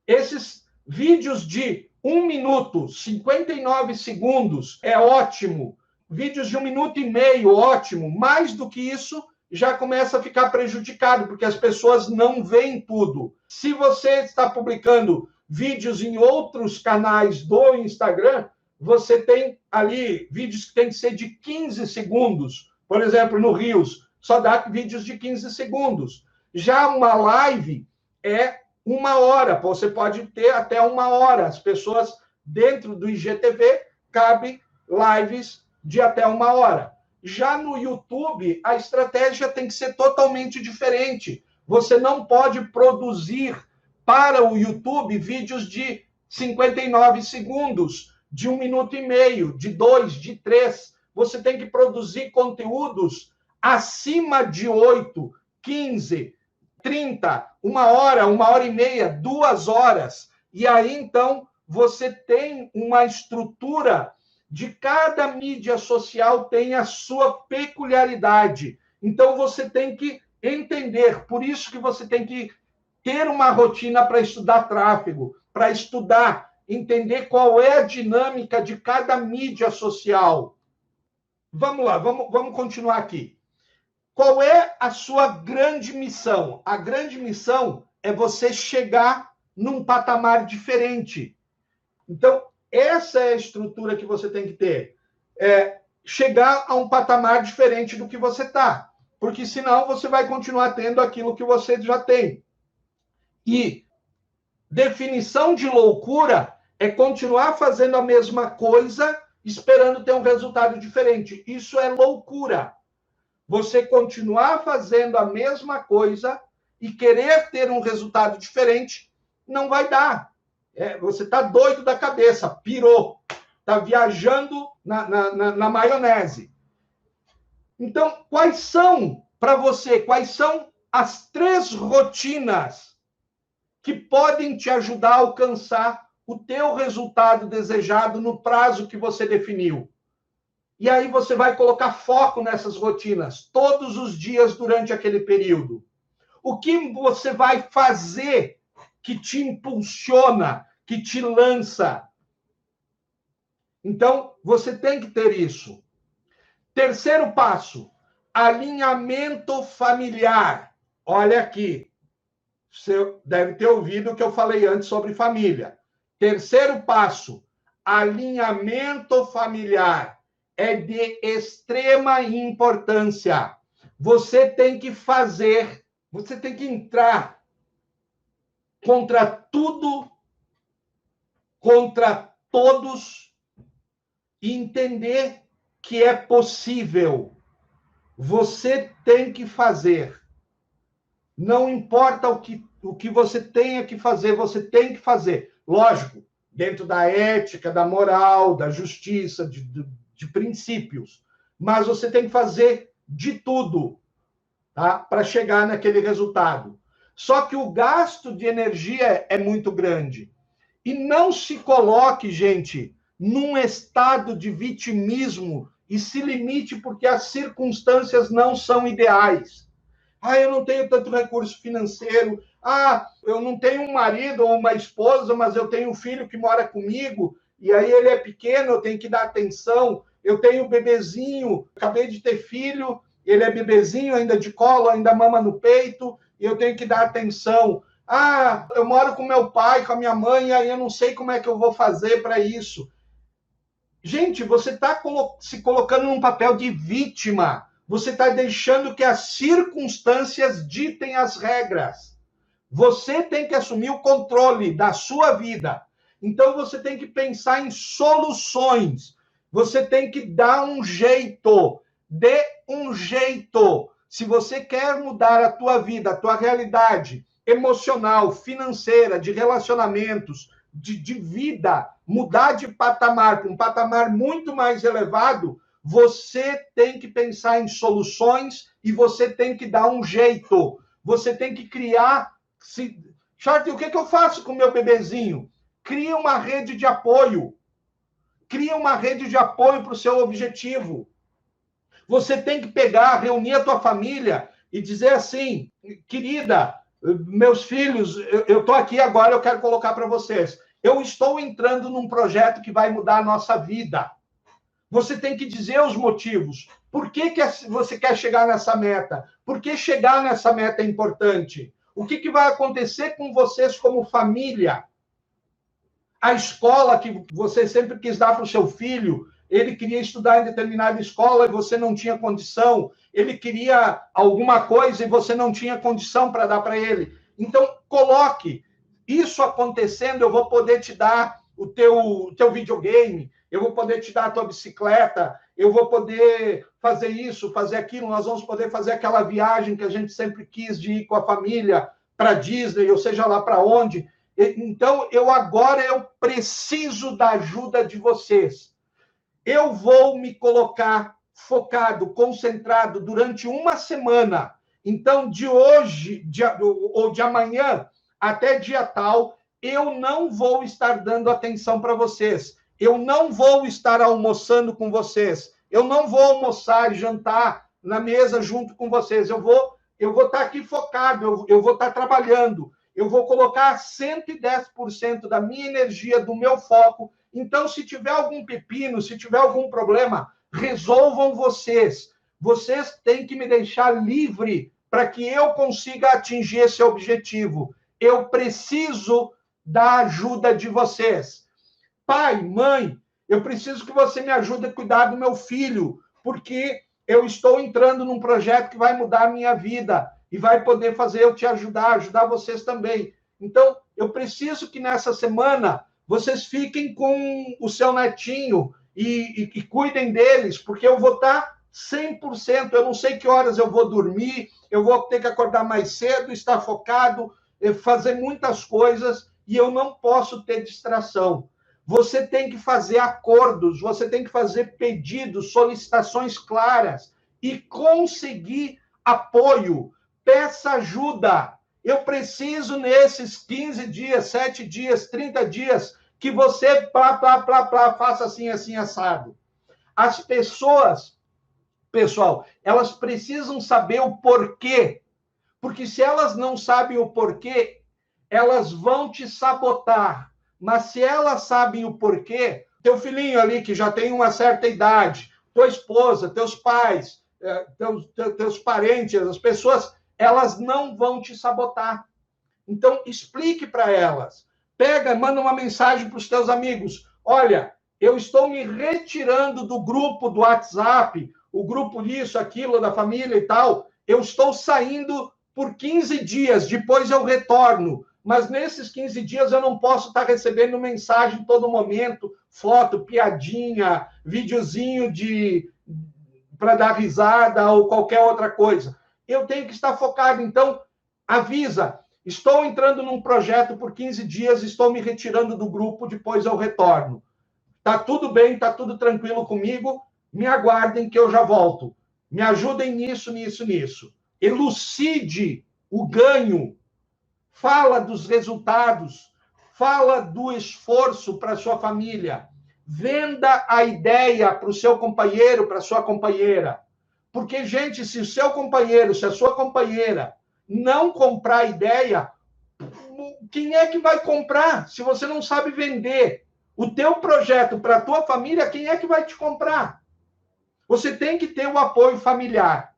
Speaker 1: Esses vídeos de 1 minuto, 59 segundos, é ótimo. Vídeos de 1 minuto e meio, ótimo. Mais do que isso, já começa a ficar prejudicado, porque as pessoas não veem tudo. Se você está publicando vídeos em outros canais do Instagram, você tem ali vídeos que tem que ser de 15 segundos. Por exemplo, no Reels, só dá vídeos de 15 segundos. Já uma live é 1 hora, você pode ter até 1 hora. As pessoas dentro do IGTV cabem lives de até 1 hora. Já no YouTube, a estratégia tem que ser totalmente diferente. Você não pode produzir para o YouTube vídeos de 59 segundos, de 1 minuto e meio, de 2, de 3. Você tem que produzir conteúdos acima de 8, 15, 30, 1 hora, 1 hora e meia, 2 horas. E aí, então, você tem uma estrutura de cada mídia social tem a sua peculiaridade. Então, você tem que entender. Por isso que você tem que ter uma rotina para estudar tráfego, para estudar entender qual é a dinâmica de cada mídia social. Vamos lá, vamos continuar aqui. Qual é a sua grande missão? A grande missão é você chegar num patamar diferente. Então, essa é a estrutura que você tem que ter. Chegar a um patamar diferente do que você está. Porque senão você vai continuar tendo aquilo que você já tem. E definição de loucura é continuar fazendo a mesma coisa, esperando ter um resultado diferente. Isso é loucura. Você continuar fazendo a mesma coisa e querer ter um resultado diferente, não vai dar. Você está doido da cabeça, pirou, está viajando na maionese. Então, quais são as 3 rotinas que podem te ajudar a alcançar o teu resultado desejado no prazo que você definiu? E aí você vai colocar foco nessas rotinas todos os dias durante aquele período. O que você vai fazer que te impulsiona, que te lança? Então, você tem que ter isso. Terceiro passo, alinhamento familiar. Olha aqui, você deve ter ouvido o que eu falei antes sobre família. Terceiro passo, alinhamento familiar. É de extrema importância. Você tem que entrar contra tudo, contra todos, e entender que é possível. Você tem que fazer. Não importa o que você tenha que fazer, você tem que fazer. Lógico, dentro da ética, da moral, da justiça, de princípios. Mas você tem que fazer de tudo, tá? Para chegar naquele resultado. Só que o gasto de energia é muito grande. E não se coloque, gente, num estado de vitimismo e se limite porque as circunstâncias não são ideais. Eu não tenho tanto recurso financeiro. Eu não tenho um marido ou uma esposa, mas eu tenho um filho que mora comigo, e aí ele é pequeno, eu tenho que dar atenção. Eu tenho um bebezinho, acabei de ter filho, ele é bebezinho, ainda de colo, ainda mama no peito, e eu tenho que dar atenção. Eu moro com meu pai, com a minha mãe, e aí eu não sei como é que eu vou fazer para isso. Gente, você está se colocando num papel de vítima. Você está deixando que as circunstâncias ditem as regras. Você tem que assumir o controle da sua vida. Então, você tem que pensar em soluções. Você tem que dar um jeito. Dê um jeito. Se você quer mudar a tua vida, a tua realidade emocional, financeira, de relacionamentos, de vida, mudar de patamar para um patamar muito mais elevado, você tem que pensar em soluções e você tem que dar um jeito. Você tem que criar... Charlie, o que eu faço com o meu bebezinho? Cria uma rede de apoio. Cria uma rede de apoio para o seu objetivo. Você tem que reunir a tua família e dizer assim, querida, meus filhos, eu estou aqui agora, eu quero colocar para vocês. Eu estou entrando num projeto que vai mudar a nossa vida. Você tem que dizer os motivos. Por que você quer chegar nessa meta? Por que chegar nessa meta é importante? O que vai acontecer com vocês como família? A escola que você sempre quis dar para o seu filho, ele queria estudar em determinada escola e você não tinha condição. Ele queria alguma coisa e você não tinha condição para dar para ele. Então, coloque. Isso acontecendo, eu vou poder te dar o teu videogame, eu vou poder te dar a tua bicicleta, eu vou poder fazer isso, fazer aquilo, nós vamos poder fazer aquela viagem que a gente sempre quis de ir com a família para Disney, ou seja lá para onde. Então, agora eu preciso da ajuda de vocês. Eu vou me colocar focado, concentrado durante uma semana. Então, de hoje ou de amanhã até dia tal, eu não vou estar dando atenção para vocês. Eu não vou estar almoçando com vocês. Eu não vou almoçar e jantar na mesa junto com vocês. Eu vou estar aqui focado, eu vou estar trabalhando. eu vou colocar 110% da minha energia, do meu foco. Então, se tiver algum pepino, se tiver algum problema, resolvam vocês. Vocês têm que me deixar livre para que eu consiga atingir esse objetivo. Eu preciso da ajuda de vocês. Pai, mãe, eu preciso que você me ajude a cuidar do meu filho, porque eu estou entrando num projeto que vai mudar a minha vida e vai poder fazer eu te ajudar, ajudar vocês também. Então, eu preciso que nessa semana vocês fiquem com o seu netinho e cuidem deles, porque eu vou estar 100%, eu não sei que horas eu vou dormir, eu vou ter que acordar mais cedo, estar focado, fazer muitas coisas, e eu não posso ter distração. Você tem que fazer acordos, você tem que fazer pedidos, solicitações claras e conseguir apoio. Peça ajuda. Eu preciso nesses 15 dias, 7 dias, 30 dias, que você faça assim, assim, assado. As pessoas, pessoal, elas precisam saber o porquê. Porque se elas não sabem o porquê, elas vão te sabotar. Mas se elas sabem o porquê, teu filhinho ali que já tem uma certa idade, tua esposa, teus pais, teus parentes, as pessoas, elas não vão te sabotar. Então, explique para elas. Pega, manda uma mensagem para os teus amigos. Olha, eu estou me retirando do grupo do WhatsApp, o grupo disso, aquilo, da família e tal. Eu estou saindo por 15 dias, depois eu retorno. Mas nesses 15 dias eu não posso estar recebendo mensagem todo momento, foto, piadinha, videozinho para dar risada ou qualquer outra coisa. Eu tenho que estar focado. Então, avisa, estou entrando num projeto por 15 dias, estou me retirando do grupo, depois eu retorno. Tá tudo bem, tá tudo tranquilo comigo, me aguardem que eu já volto. Me ajudem nisso, nisso, nisso. Elucide o ganho. Fala dos resultados, fala do esforço para a sua família, venda a ideia para o seu companheiro, para a sua companheira. Porque, gente, se o seu companheiro, se a sua companheira não comprar a ideia, quem é que vai comprar? Se você não sabe vender o teu projeto para a tua família, quem é que vai te comprar? Você tem que ter o apoio familiar.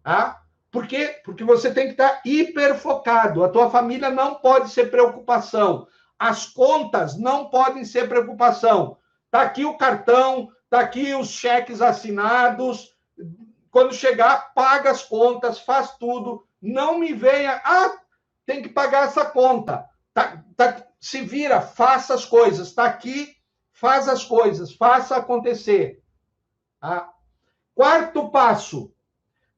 Speaker 1: Tá? Por quê? Porque você tem que estar hiperfocado. A tua família não pode ser preocupação. As contas não podem ser preocupação. Está aqui o cartão, está aqui os cheques assinados. Quando chegar, paga as contas, faz tudo. Não me venha, tem que pagar essa conta. Se vira, faça as coisas. Está aqui, faz as coisas, faça acontecer. Tá? Quarto passo.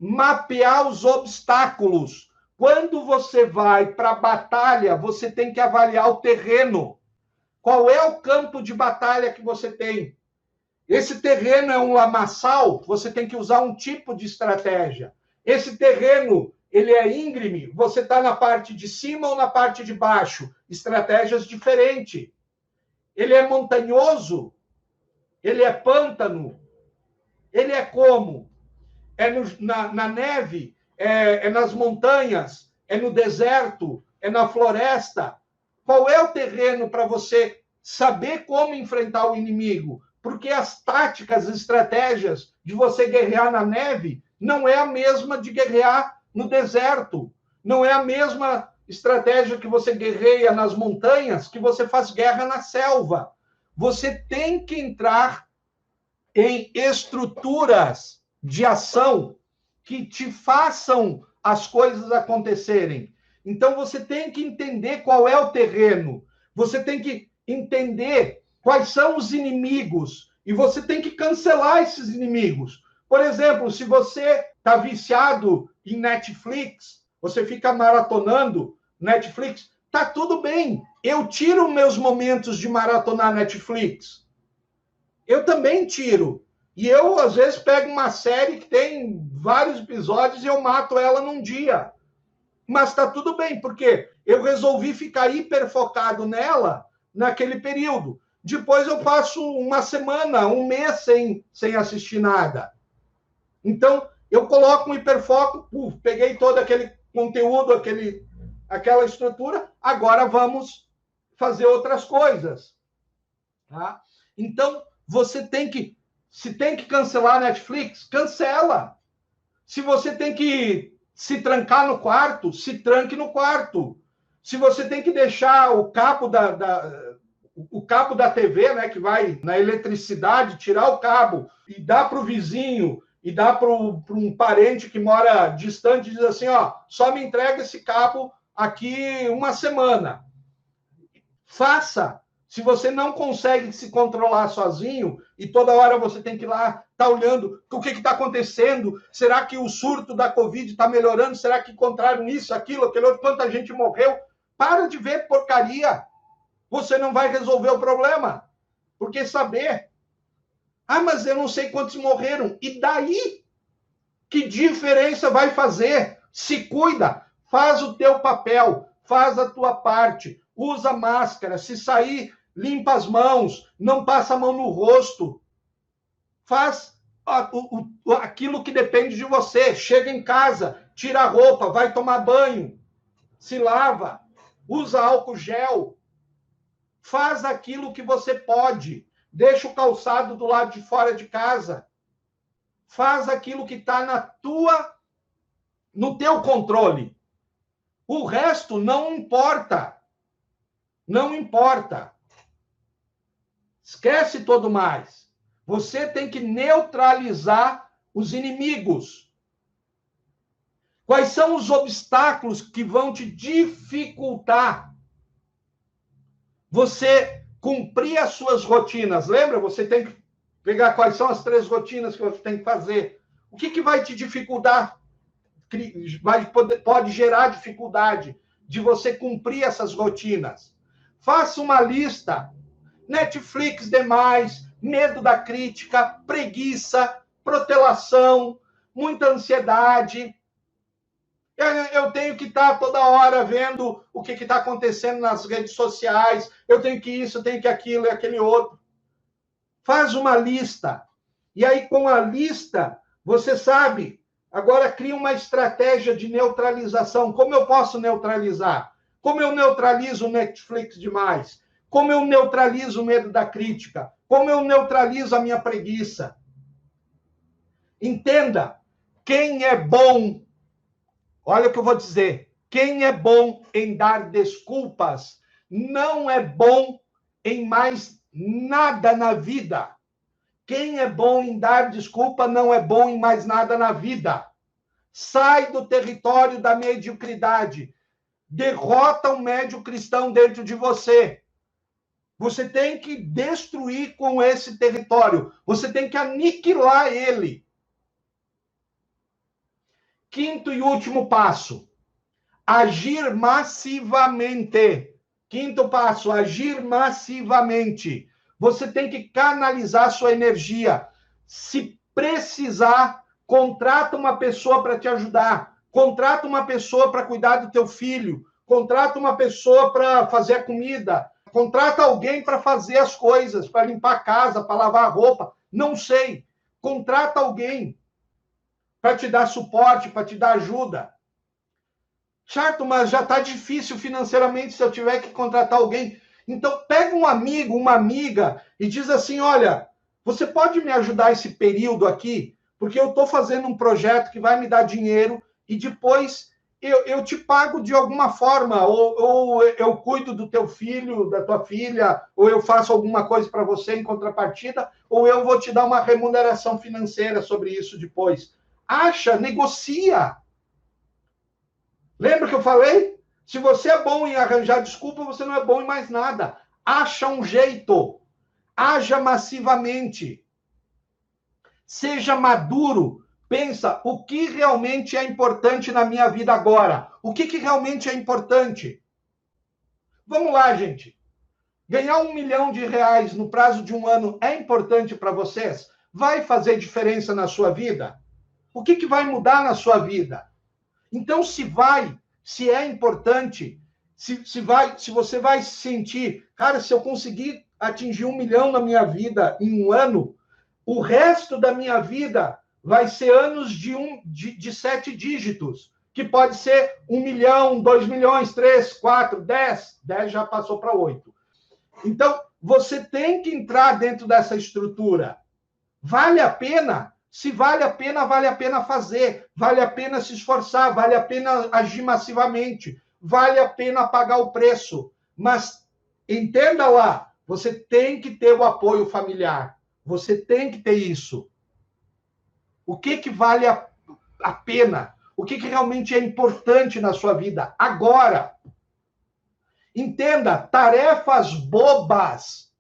Speaker 1: Mapear os obstáculos. Quando você vai para a batalha, você tem que avaliar o terreno. Qual é o campo de batalha que você tem? Esse terreno é um lamaçal, você tem que usar um tipo de estratégia. Esse terreno, ele é íngreme, você está na parte de cima ou na parte de baixo? Estratégias diferentes. Ele é montanhoso? Ele é pântano? Ele é como? É na neve, é nas montanhas, é no deserto, é na floresta. Qual é o terreno para você saber como enfrentar o inimigo? Porque as táticas, as estratégias de você guerrear na neve não é a mesma de guerrear no deserto. Não é a mesma estratégia que você guerreia nas montanhas que você faz guerra na selva. Você tem que entrar em estruturas de ação que te façam as coisas acontecerem. Então, você tem que entender qual é o terreno, você tem que entender quais são os inimigos, e você tem que cancelar esses inimigos. Por exemplo, se você está viciado em Netflix, você fica maratonando Netflix, tá tudo bem, eu tiro meus momentos de maratonar Netflix. Eu também tiro. E eu, às vezes, pego uma série que tem vários episódios e eu mato ela num dia. Mas está tudo bem, porque eu resolvi ficar hiperfocado nela naquele período. Depois eu passo uma semana, um mês sem assistir nada. Então, eu coloco um hiperfoco, peguei todo aquele conteúdo, aquela estrutura, agora vamos fazer outras coisas. Tá? Então, se tem que cancelar a Netflix, cancela. Se você tem que se trancar no quarto, se tranque no quarto. Se você tem que deixar o cabo da TV, né, que vai na eletricidade, tirar o cabo e dar para o vizinho e dar para um parente que mora distante, diz assim, ó, só me entrega esse cabo aqui uma semana. Faça. Se você não consegue se controlar sozinho e toda hora você tem que ir lá, tá olhando o que está acontecendo, será que o surto da Covid está melhorando? Será que encontraram isso, aquilo, aquele outro, quanta gente morreu? Para de ver porcaria. Você não vai resolver o problema. Porque saber... mas eu não sei quantos morreram. E daí? Que diferença vai fazer? Se cuida, faz o teu papel, faz a tua parte, usa máscara, se sair, limpa as mãos, não passa a mão no rosto. Faz aquilo que depende de você. Chega em casa, tira a roupa, vai tomar banho, se lava, usa álcool gel. Faz aquilo que você pode. Deixa o calçado do lado de fora de casa. Faz aquilo que está no teu controle. O resto não importa. Não importa. Esquece todo mais. Você tem que neutralizar os inimigos. Quais são os obstáculos que vão te dificultar você cumprir as suas rotinas? Lembra? Você tem que pegar quais são as 3 rotinas que você tem que fazer. O que vai te dificultar? Pode gerar dificuldade de você cumprir essas rotinas. Faça uma lista. Netflix demais, medo da crítica, preguiça, protelação, muita ansiedade. Eu tenho que estar toda hora vendo o que está acontecendo nas redes sociais. Eu tenho que isso, eu tenho que aquilo e aquele outro. Faz uma lista. E aí, com a lista, você sabe, agora cria uma estratégia de neutralização. Como eu posso neutralizar? Como eu neutralizo o Netflix demais? Como eu neutralizo o medo da crítica? Como eu neutralizo a minha preguiça? Entenda, quem é bom, olha o que eu vou dizer, quem é bom em dar desculpas, não é bom em mais nada na vida. Quem é bom em dar desculpa não é bom em mais nada na vida. Sai do território da mediocridade. Derrota o médio cristão dentro de você. Você tem que destruir com esse território. Você tem que aniquilar ele. Quinto e último passo. Agir massivamente. Quinto passo, agir massivamente. Você tem que canalizar sua energia. Se precisar, contrata uma pessoa para te ajudar. Contrata uma pessoa para cuidar do teu filho. Contrata uma pessoa para fazer a comida. Contrata alguém para fazer as coisas, para limpar a casa, para lavar a roupa. Não sei. Contrata alguém para te dar suporte, para te dar ajuda. Certo, mas já está difícil financeiramente se eu tiver que contratar alguém. Então, pega um amigo, uma amiga e diz assim, olha, você pode me ajudar esse período aqui? Porque eu estou fazendo um projeto que vai me dar dinheiro e depois eu te pago de alguma forma, ou eu cuido do teu filho, da tua filha, ou eu faço alguma coisa para você em contrapartida, ou eu vou te dar uma remuneração financeira sobre isso depois. Acha, negocia. Lembra que eu falei? Se você é bom em arranjar desculpa, você não é bom em mais nada. Acha um jeito. Haja massivamente. Seja maduro. Pensa, o que realmente é importante na minha vida agora? O que realmente é importante? Vamos lá, gente. Ganhar R$1 milhão no prazo de um ano é importante para vocês? Vai fazer diferença na sua vida? O que vai mudar na sua vida? Então, se é importante, se você vai se sentir, cara, se eu conseguir atingir 1 milhão na minha vida em um ano, o resto da minha vida vai ser anos de 7 dígitos. que pode ser 1 milhão, 2 milhões, 3, 4, 10. 10 já passou para 8. Então, você tem que entrar dentro dessa estrutura. Vale a pena? Se vale a pena fazer. Vale a pena se esforçar, vale a pena agir massivamente, vale a pena pagar o preço. Mas entenda lá, você tem que ter o apoio familiar. Você tem que ter isso. O que vale a pena? O que realmente é importante na sua vida agora? Entenda, tarefas bobas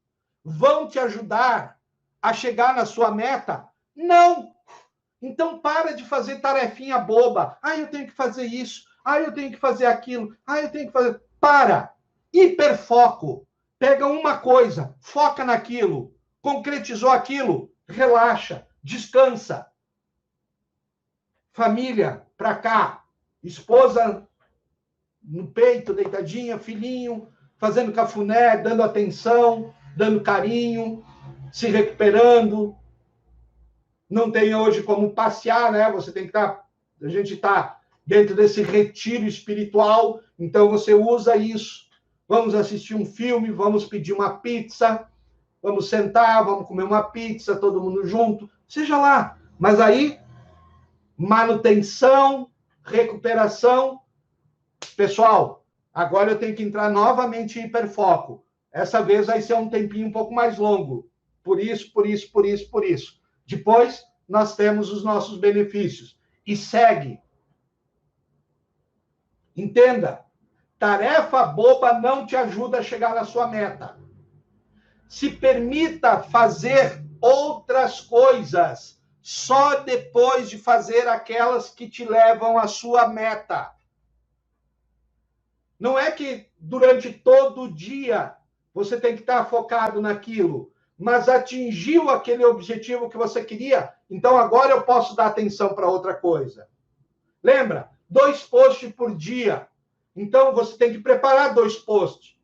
Speaker 1: vão te ajudar a chegar na sua meta? Não! Então para de fazer tarefinha boba. Eu tenho que fazer isso. Eu tenho que fazer aquilo. Eu tenho que fazer... Para! Hiperfoco. Pega uma coisa, foca naquilo. Concretizou aquilo, relaxa, descansa. Família, pra cá. Esposa no peito, deitadinha, filhinho, fazendo cafuné, dando atenção, dando carinho, se recuperando. Não tem hoje como passear, né? Você tem que estar... A gente está dentro desse retiro espiritual, então você usa isso. Vamos assistir um filme, vamos pedir uma pizza, vamos sentar, vamos comer uma pizza, todo mundo junto, seja lá. Mas aí, manutenção, recuperação. Pessoal, agora eu tenho que entrar novamente em hiperfoco. Essa vez vai ser um tempinho um pouco mais longo. Por isso. Depois, nós temos os nossos benefícios. E segue. Entenda, tarefa boba não te ajuda a chegar na sua meta. Se permita fazer outras coisas só depois de fazer aquelas que te levam à sua meta. Não é que durante todo o dia você tem que estar focado naquilo, mas atingiu aquele objetivo que você queria, então agora eu posso dar atenção para outra coisa. Lembra? 2 posts por dia. Então você tem que preparar 2 posts.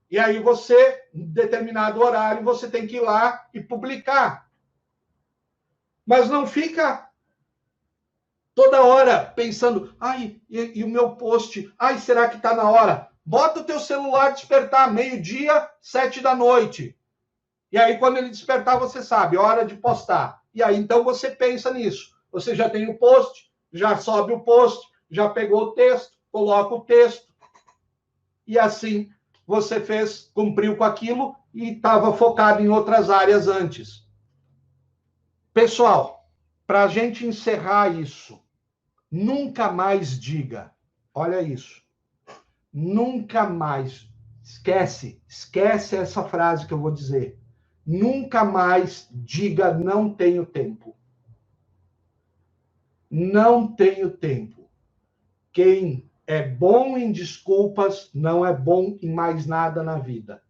Speaker 1: E aí você, em determinado horário, você tem que ir lá e publicar. Mas não fica toda hora pensando, e o meu post? Será que está na hora? Bota o teu celular despertar, 12h, 7h. E aí, quando ele despertar, você sabe, hora de postar. E aí, então, você pensa nisso. Você já tem o post, já sobe o post, já pegou o texto, coloca o texto. E assim, você cumpriu com aquilo e estava focado em outras áreas antes. Pessoal, para a gente encerrar isso, nunca mais diga, olha isso, nunca mais, esquece essa frase que eu vou dizer, nunca mais diga não tenho tempo. Não tenho tempo. Quem é bom em desculpas não é bom em mais nada na vida.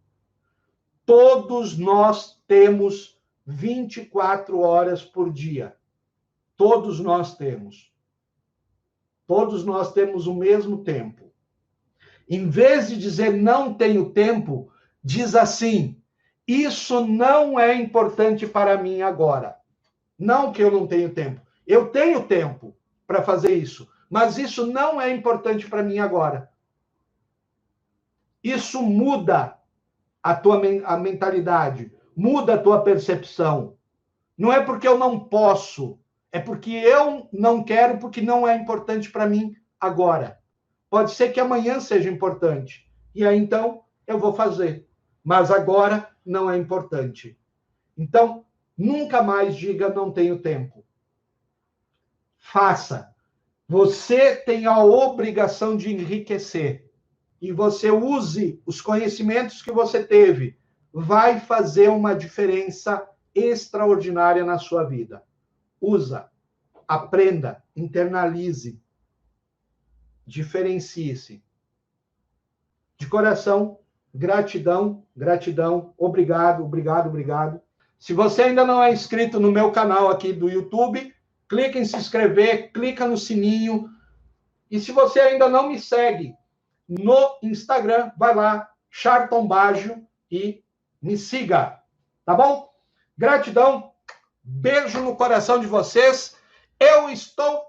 Speaker 1: Todos nós temos 24 horas por dia. Todos nós temos. Todos nós temos o mesmo tempo. Em vez de dizer não tenho tempo, diz assim, isso não é importante para mim agora. Não que eu não tenho tempo. Eu tenho tempo para fazer isso, mas isso não é importante para mim agora. Isso muda a mentalidade, muda a tua percepção. Não é porque eu não posso, é porque eu não quero, porque não é importante para mim agora. Pode ser que amanhã seja importante, e aí então eu vou fazer, mas agora não é importante. Então, nunca mais diga não tenho tempo. Faça. Você tem a obrigação de enriquecer. E você use os conhecimentos que você teve. Vai fazer uma diferença extraordinária na sua vida. Usa, aprenda, internalize, diferencie-se. De coração, gratidão, gratidão, obrigado, obrigado, obrigado. Se você ainda não é inscrito no meu canal aqui do YouTube, clica em se inscrever, clica no sininho. E se você ainda não me segue no Instagram, vai lá, Charlton Baggio, e me siga, tá bom? Gratidão, beijo no coração de vocês. Eu estou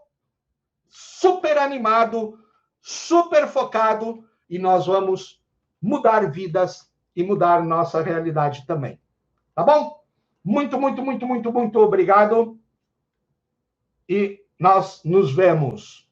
Speaker 1: super animado, super focado, e nós vamos mudar vidas e mudar nossa realidade também. Tá bom? Muito, muito, muito, muito, muito obrigado. E nós nos vemos.